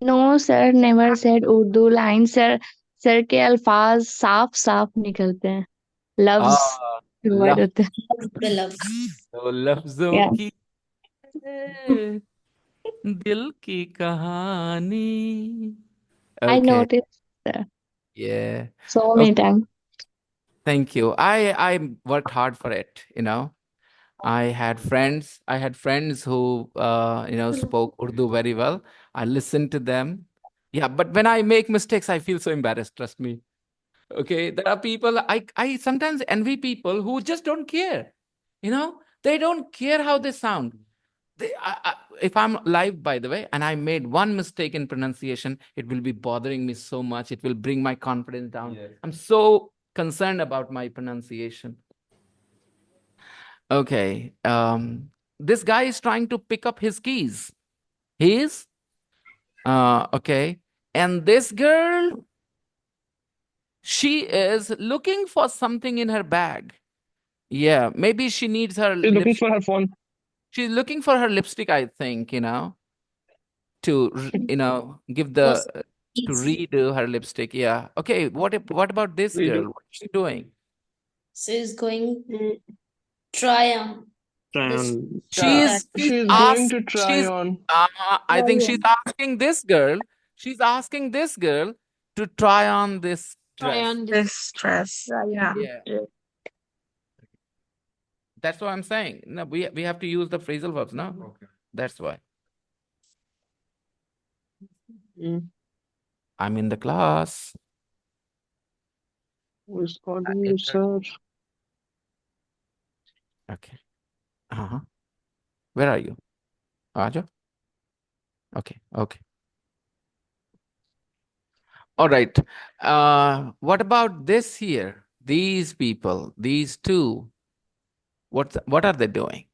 No sir never said Urdu line sir. Sir के अल्फाज साफ साफ निकलते हैं. लफ्ज Ah, वर्ड love, होते हैं. The loves. तो लफ्जों Yeah. की है, दिल की कहानी. I Okay, noticed sir, yeah. so many Okay, times. thank you. I worked hard for it. I had friends who spoke Urdu very well. I listened to them. Yeah, but when I make mistakes, I feel so embarrassed, trust me. Okay, there are people I sometimes envy people who just don't care. They don't care how they sound. If I'm live, by the way, and I made one mistake in pronunciation, it will be bothering me so much. It will bring my confidence down. Yes. I'm so concerned about my pronunciation. Okay. This guy is trying to pick up his keys. He is? Okay. And this girl, she is looking for something in her bag. Yeah, maybe she needs her She's looking lips. for her phone. She's looking for her lipstick, I think, to give Was the to redo her lipstick. Yeah. Okay. What about this girl? Redo. What's she doing? she's going to try on Try this on. She's She's going asked. to try She's. on. I think Try she's on. asking this girl. She's asking this girl to try on this dress. This stress. Try on Yeah. this Yeah. dress. That's what I'm saying. No, we have to use the phrasal verbs, no? Okay. That's why. Mm. I'm in the class. Who's calling you, sir? Okay. Uh-huh. Where are you? Aja? Okay. Okay. All right. What about this here? These people, these two. What are they doing?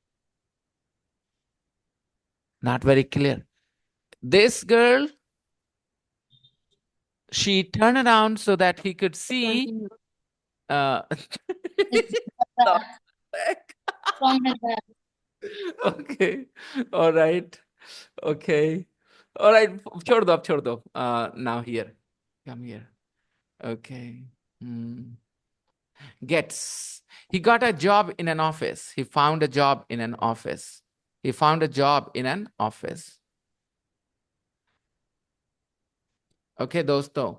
Not very clear. This girl, she turned around so that he could see. it's Not back. from her back. Okay. All right. Okay. All right. छोड़ दो. Now here. Come here. Okay. He got a job in an office. He found a job in an office. He found a job in an office. Okay दोस्तों,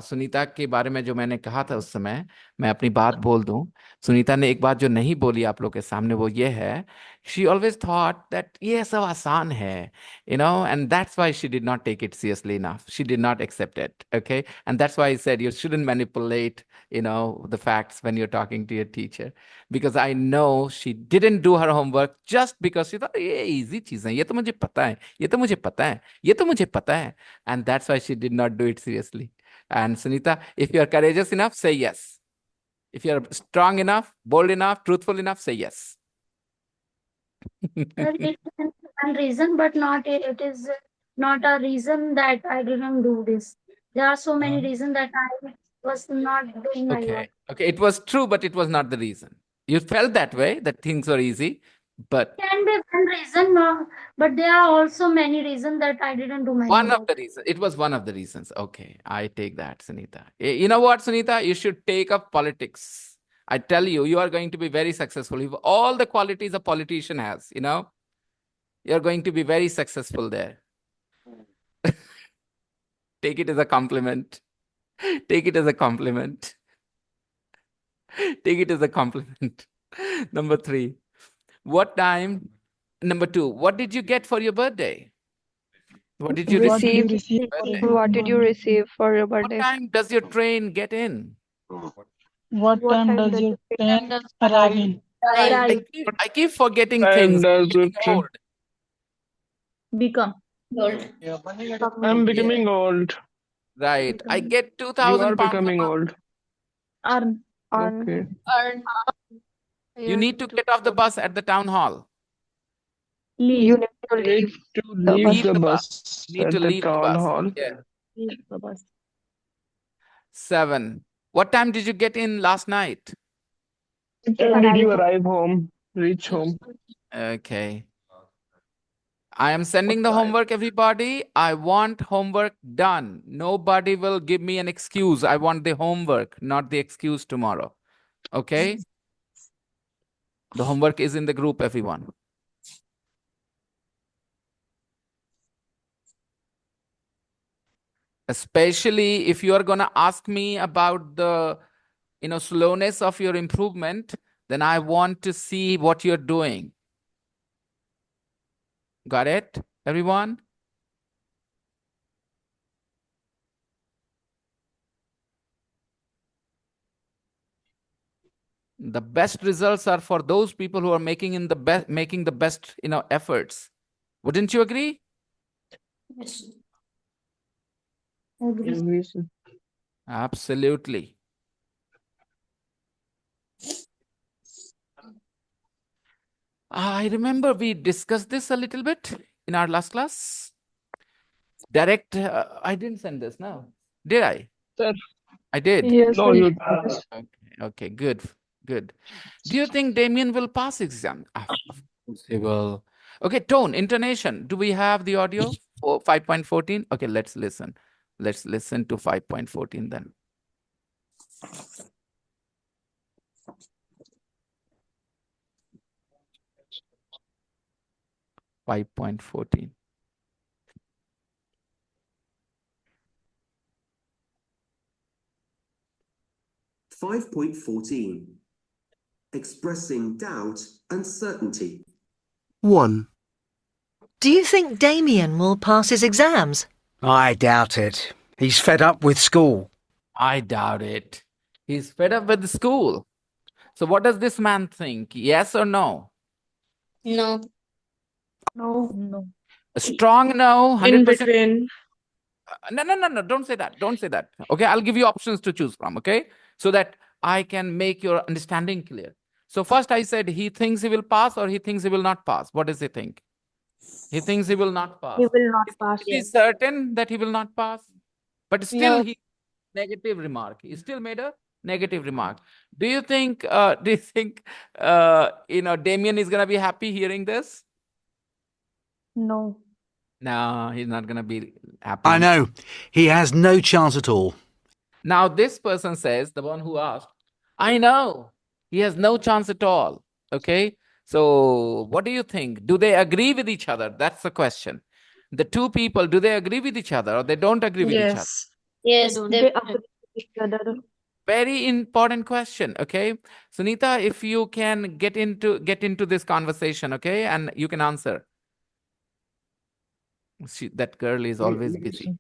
सुनीता के बारे में जो मैंने कहा था उस समय, मैं अपनी बात बोल दूं। सुनीता ने एक बात जो नहीं बोली आप लोग के सामने, वो ये है, शी ऑलवेज थॉट दैट ये सब आसान है, and that's why she did not take it seriously enough, she did not accept it, okay, and that's why I said you shouldn't manipulate the facts when you're talking to your teacher, because I know she didn't do her homework just because she thought ये easy चीज है, ये तो मुझे पता है, ये तो मुझे पता है, ये तो मुझे पता है, and that's why she did not do it seriously. And Sunita, if you are courageous enough, say yes. If you are strong enough, bold enough, truthful enough, say yes. Sir, it is one reason, but not it is not a reason that I didn't do this. There are so many reasons that I was not doing my work. Okay, it was true, but it was not the reason. You felt that way, that things were easy, but Can be one reason, no, but there are also many reasons that I didn't do my one work. of the reasons. It was one of the reasons. Okay, I take that, Sunita. You know what, Sunita? You should take up politics. I tell you, you are going to be very successful. If all the qualities a politician has, you're going to be very successful there. Take it as a compliment. Take it as a compliment. Take it as a compliment. Number 3. Number 2, what did you get for your birthday? What did you receive? What did you receive for your What birthday? time does your train get in? What time does your train arrive in? I keep forgetting Time things. does Getting it old. Become. Old. I'm becoming old. Right. I get You 2,000 are pounds a becoming month. old. Earn. Okay. You need to get off the bus at the town hall. Leave. You need to leave the bus Need at to the leave the town bus. hall. Yeah. Leave the bus. 7. What time did you get in last night? What time did you arrive home? Reach home? Okay. I am sending the homework, everybody. I want homework done. Nobody will give me an excuse. I want the homework, not the excuse tomorrow. Okay? The homework is in the group, everyone. Especially if you are going to ask me about the slowness of your improvement, then I want to see what you're doing. Got it, everyone? The best results are for those people who are making the best, efforts. Wouldn't you agree? Yes. Absolutely. I remember we discussed this a little bit in our last class. Direct, I didn't send this, no? Did I? Sir, I did. Yes, no, sir. you Okay, good. Do you think Damien will pass exam? Of course he will. Okay, tone, intonation. Do we have the audio for 5.14? Okay, let's listen. Let's listen to 5.14 then. 5.14. Five point 14. Expressing doubt and certainty. 1. Do you think Damien will pass his exams? I doubt it. He's fed up with school. I doubt it. He's fed up with the school. So what does this man think? Yes or no? No. No. A strong no, In 100%. between. No. Don't say that. Don't say that. Okay, I'll give you options to choose from, okay? So that I can make your understanding clear. So first I said he thinks he will pass or he thinks he will not pass. What does he think? He thinks he will not pass. He will not pass. He's certain that he will not pass. But still No. he negative remark. He still made a negative remark. Do you think Damien is gonna be happy hearing this? No. No, he's not gonna be happy. I know. He has no chance at all. Now this person says, the one who asked, I know he has no chance at all. Okay. So what do you think? Do they agree with each other? That's the question. The two people, do they agree with each other or they don't agree with each other? Yes. They agree with each other. Very important question. Okay. Sunita, if you can get into this conversation, okay, and you can answer. That girl is always busy.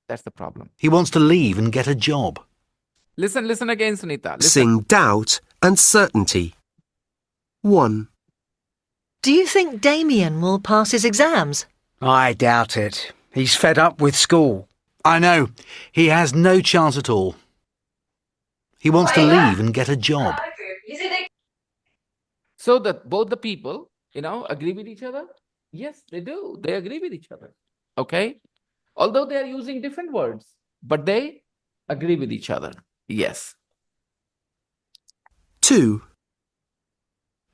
That's the problem. He wants to leave and get a job. Listen again, Sunita. Listen. Expressing doubt and certainty. 1. Do you think Damien will pass his exams? I doubt it. He's fed up with school. I know. He has no chance at all. He wants to leave and get a job. So that both the people, agree with each other? Yes, they do. They agree with each other. Okay? Although they are using different words, but they agree with each other. Yes. 2.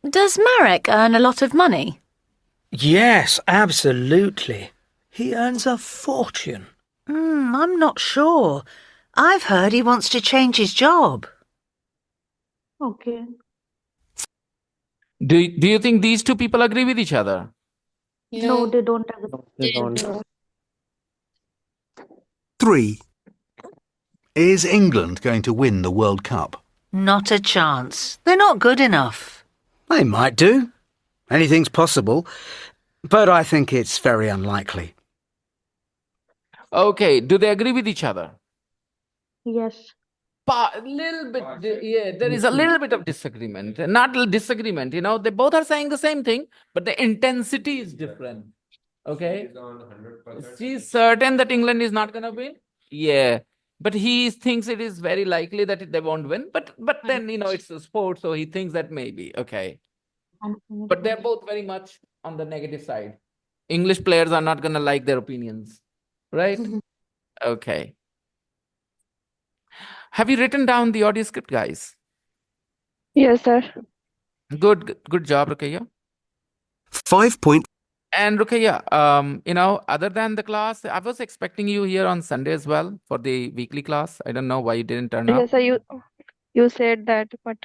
Does Marek earn a lot of money? Yes, absolutely. He earns a fortune. I'm not sure. I've heard he wants to change his job. Okay. Do you think these two people agree with each other? No, they don't agree. they don't. 3. Is England going to win the World Cup? Not a chance. They're not good enough. They might do. Anything's possible. But I think it's very unlikely. Okay. Do they agree with each other? Yes. A little bit, yeah, there is a little bit of disagreement. Not disagreement, they both are saying the same thing, but the intensity is different. Okay. She's certain that England is not going to win. Yeah. But he thinks it is very likely that they won't win. But then, it's a sport, so he thinks that maybe. Okay. But they're both very much on the negative side. English players are not going to like their opinions. Right? Okay. Have you written down the audio script, guys? Yes, sir. Good job, Ruqayya. 5. And Ruqayya, other than the class, I was expecting you here on Sunday as well for the weekly class. I don't know why you didn't turn up. Yes, sir. You said that, but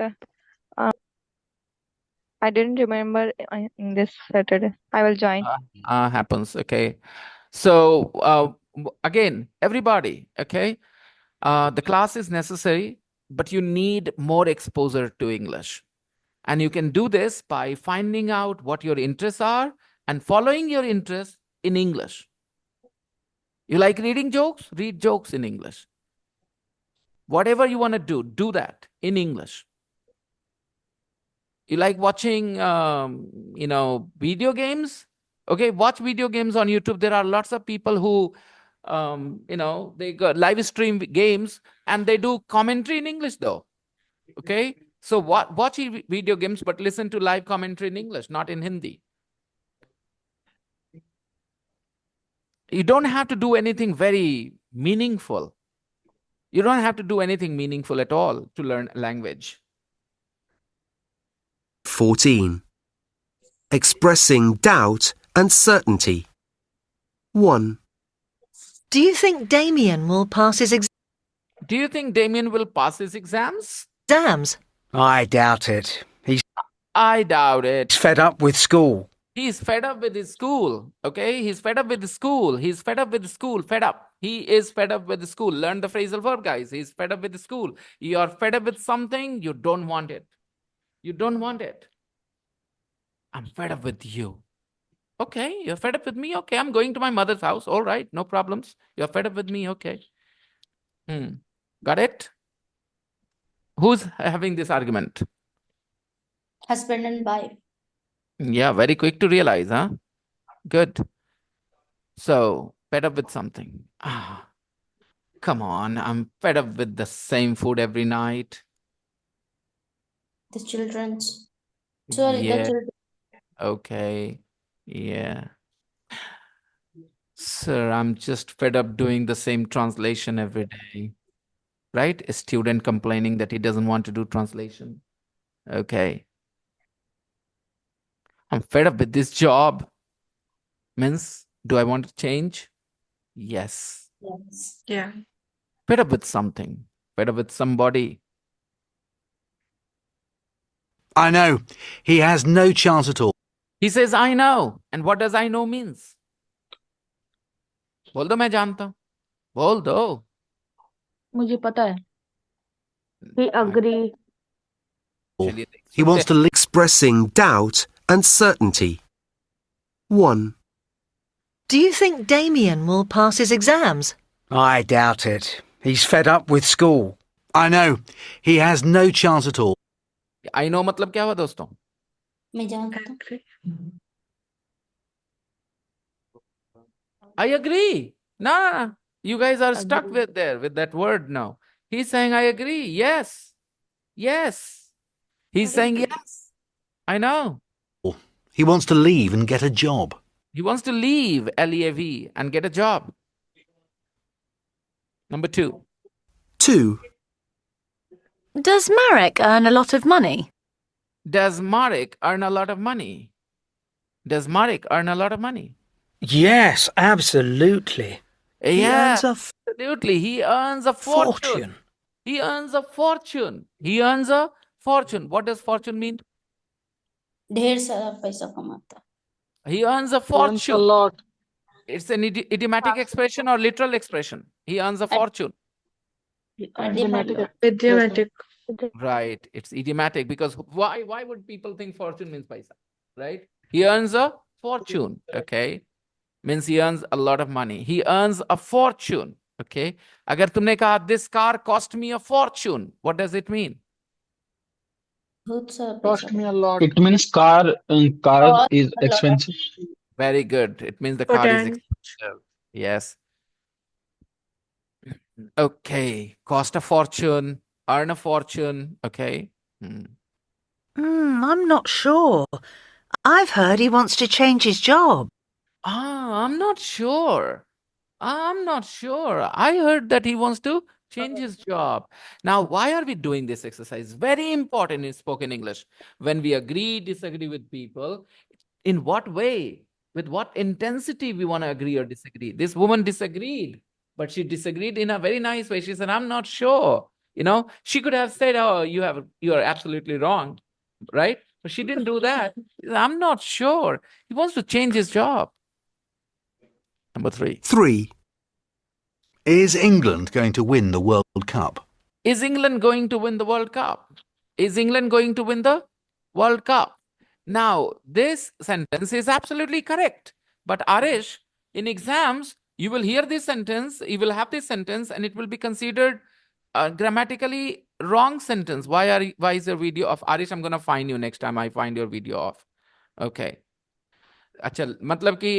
I didn't remember in this Saturday. I will join. Happens. Okay. So again, everybody, okay, the class is necessary, but you need more exposure to English. And you can do this by finding out what your interests are and following your interests in English. You like reading jokes? Read jokes in English. Whatever you want to do that in English. You like watching, video games? Okay, watch video games on YouTube. There are lots of people who, they got live stream games and they do commentary in English though. Okay, so watch video games, but listen to live commentary in English, not in Hindi. You don't have to do anything very meaningful. You don't have to do anything meaningful at all to learn a language. 14. Expressing doubt and certainty. 1. Do you think Damien will pass his Do you think Damien will pass his exams? I doubt it. I doubt it. He's fed up with school. He's fed up with his school. Okay, he's fed up with the school. He's fed up with the school. Fed up. He is fed up with the school. Learn the phrasal verb, guys. He's fed up with the school. You are fed up with something. You don't want it. You don't want it. I'm fed up with you. Okay, you're fed up with me. Okay, I'm going to my mother's house. All right, no problems. You're fed up with me. Okay. Got it? Who's having this argument? Husband and wife. Yeah, very quick to realize, huh? Good. So, fed up with something. Come on, I'm fed up with the same food every night. The children's. Sorry, Yeah. the children. Okay. Yeah. Sir, I'm just fed up doing the same translation every day. Right? A student complaining that he doesn't want to do translation. Okay. I'm fed up with this job. Means, do I want to change? Yes. Yes. Yeah. Fed up with something. Fed up with somebody. I know. He has no chance at all. He says, I know. And what does I know means? बोल दो मैं जानता हूँ. बोल दो. मुझे पता है. He agree. He wants to expressing doubt and certainty. 1. Do you think Damien will pass his exams? I doubt it. He's fed up with school. I know. He has no chance at all. I know मतलब क्या हुआ दोस्तों? मैं जानता हूँ. I agree. No. You guys are stuck with that word now. He's saying, I agree. Yes. Yes. He's saying yes. I know. He wants to leave and get a job. He wants to leave LEAV and get a job. Number 2. 2. Does Marek earn a lot of money? Does Marek earn a lot of money? Does Marek earn a lot of money? Yes, absolutely. Yeah, earns absolutely. He earns a fortune. He earns a fortune. He earns a fortune. What does fortune mean? ढेर सारा पैसा कमाता. He earns a fortune. A lot. It's an idiomatic expression or literal expression. He earns a fortune. Idiomatic. Right. It's idiomatic because why would people think fortune means paisa? Right? He earns a fortune. Okay. Means he earns a lot of money. He earns a fortune. Okay. अगर तुमने कहा this car cost me a fortune, what does it mean? Cost me a lot. It means car is expensive. Very good. It means the car is expensive. Yes. Okay. Cost a fortune, earn a fortune. Okay. I'm not sure. I've heard he wants to change his job. I'm not sure. I heard that he wants to change his job. Now, why are we doing this exercise? Very important in spoken English. When we agree, disagree with people, in what way, with what intensity we want to agree or disagree. This woman disagreed, but she disagreed in a very nice way. She said, I'm not sure. She could have said, oh, you are absolutely wrong, right? But she didn't do that. She said, I'm not sure. He wants to change his job. Number 3. 3. Is England going to win the World Cup? Is England going to win the World Cup? Is England going to win the World Cup. Now, this sentence is absolutely correct. But Arish, in exams, you will hear this sentence, you will have this sentence, and it will be considered grammatically wrong sentence. Why is your video off? Arish, I'm gonna find you next time I find your video off. Okay. अच्छा मतलब कि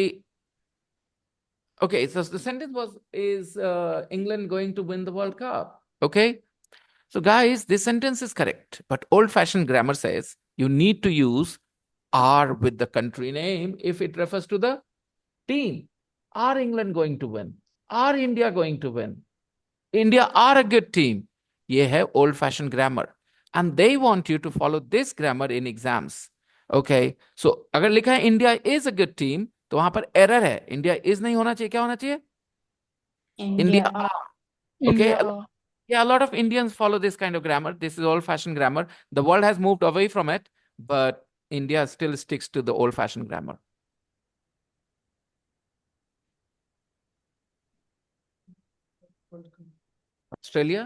okay, so the sentence is England going to win the World Cup? Okay. So guys, this sentence is correct, but old-fashioned grammar says you need to use are with the country name if it refers to the team. Are England going to win? Are India going to win? India are a good team. ये है old-fashioned grammar. And they want you to follow this grammar in exams. Okay. So अगर लिखा है India is a good team, तो वहां पर error है. India is नहीं होना चाहिए. क्या होना चाहिए? India are. Okay. India. Yeah, a lot of Indians follow this kind of grammar. This is old-fashioned grammar. The world has moved away from it, but India still sticks to the old-fashioned grammar. Australia?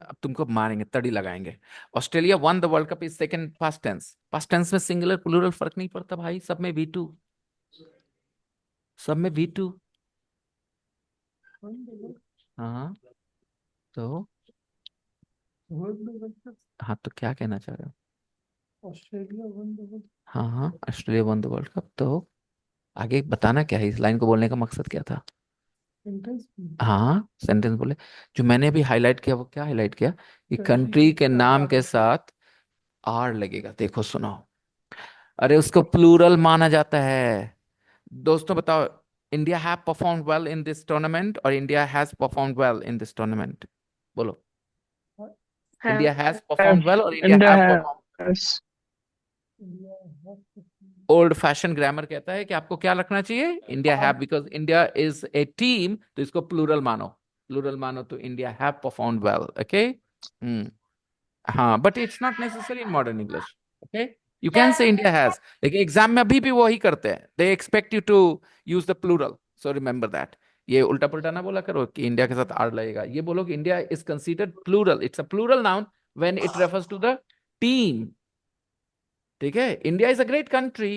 अब तुमको मारेंगे, तड़ी लगाएंगे. Australia won the World Cup is second past tense. Past tense में singular plural फर्क नहीं पड़ता भाई, सब में V2. सब में V2. हाँ तो हाँ तो क्या कहना चाह रहे हो? Australia won the world. हाँ Australia won the World Cup. तो आगे बताना क्या है, इस लाइन को बोलने का मकसद क्या था? हाँ सेंटेंस बोले. जो मैंने अभी हाईलाइट किया वो क्या हाईलाइट किया कि कंट्री के नाम के साथ आर लगेगा. देखो सुनो, अरे उसको प्लूरल माना जाता है. दोस्तों बताओ, India have performed well in this tournament और India has performed well in this tournament? बोलो. इंडिया हैज परफॉर्म्ड वेल और India have performed. Old fashion grammar कहता है कि आपको क्या रखना चाहिए? India have, because India is a team, तो इसको प्लूरल मानो. प्लूरल मानो तो India have performed well. Okay. हाँ, but it's not necessary in modern English. Okay, you can say India has, लेकिन एग्जाम में अभी भी वही करते हैं. They expect you to use the plural, so remember that. ये उल्टा पुल्टा ना बोला करो कि इंडिया के साथ आर लगेगा. ये बोलो कि India is considered plural. It's a plural noun when it refers to the team. ठीक है. India is a great country.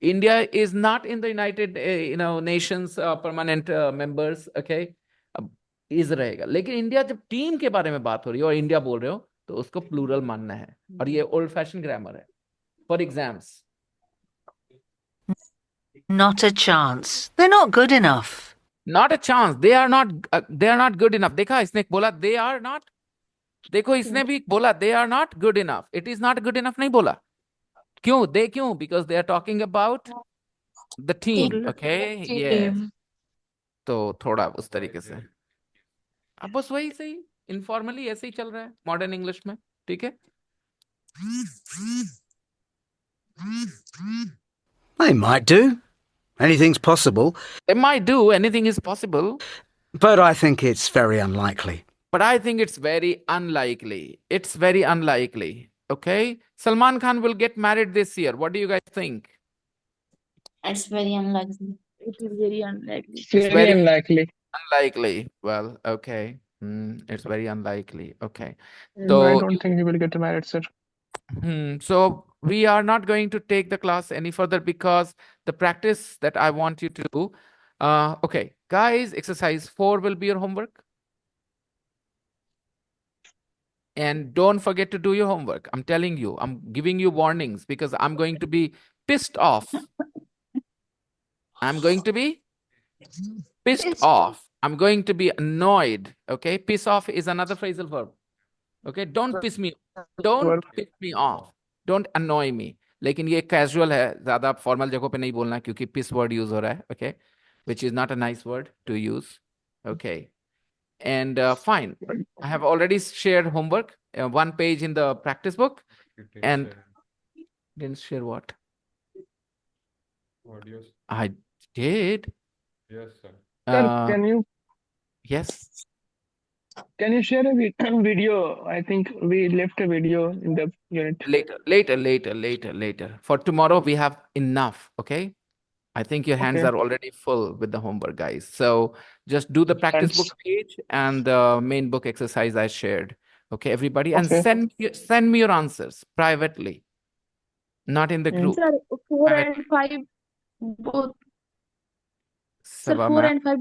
India is not in the United Nations permanent members. Okay, is रहेगा. लेकिन India जब team के बारे में बात हो रही है और इंडिया बोल रहे हो तो उसको प्लूरल मानना है. और ये ओल्ड फैशन ग्रामर है for exams. Not a chance. They're not good enough. Not a chance. They are not good enough. देखा, इसने बोला they are not. देखो इसने भी बोला they are not good enough. It is not good enough नहीं बोला. क्यों? they क्यों? Because they are talking about the team. Okay. Yes. तो थोड़ा उस तरीके से अब बस वही सही इनफॉर्मली ऐसे ही चल रहा है मॉडर्न इंग्लिश में. ठीक है. They might do. Anything's possible. They might do. Anything is possible. But I think it's very unlikely. But I think it's very unlikely. It's very unlikely. Okay. Salman Khan will get married this year. What do you guys think? It's very unlikely. It is very unlikely. It's Very unlikely. unlikely. Well, okay. It's very unlikely. Okay. I So don't think he will get married, sir. so we are not going to take the class any further because the practice that I want you to do. Okay, guys, exercise 4 will be your homework. And don't forget to do your homework. I'm telling you, I'm giving you warnings because I'm going to be pissed off. I'm going to be pissed off. I'm going to be annoyed. Okay, piss off is another phrasal verb. Okay, don't piss me. Don't piss me off. Don't annoy me. लेकिन ये casual है, ज़्यादा formal जगहों पे नहीं बोलना क्योंकि piss word use हो रहा है. Okay, which is not a nice word to use. Okay, and fine. I have already shared homework, 1 page in the practice book, and didn't share what? Audios. I did. Yes, sir. Sir, can you Yes. can you share a video? I think we left a video in the unit. Later. For tomorrow, we have enough. Okay. I think your hands Okay. are already full with the homework, guys. So just do the practice book page and the main book exercise I shared. Okay, everybody, and Okay. send me your answers privately, not in the group. Sir, 4 Private. and 5 both. Sir, Sabha, 4 ma'am. and 5.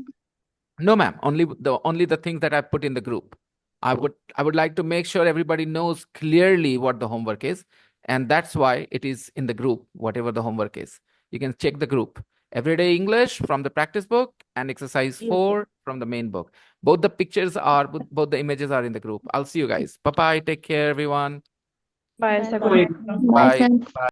No, ma'am. Only the things that I put in the group. I would like to make sure everybody knows clearly what the homework is, and that's why it is in the group. Whatever the homework is, you can check the group. Everyday English from the practice book and exercise Yes, 4 from the main book. Both the pictures are, both the images are in the group. I'll see you guys. Bye bye. Take care, everyone. Bye, sir. Bye. Good night. Bye, Bye. sir. Bye.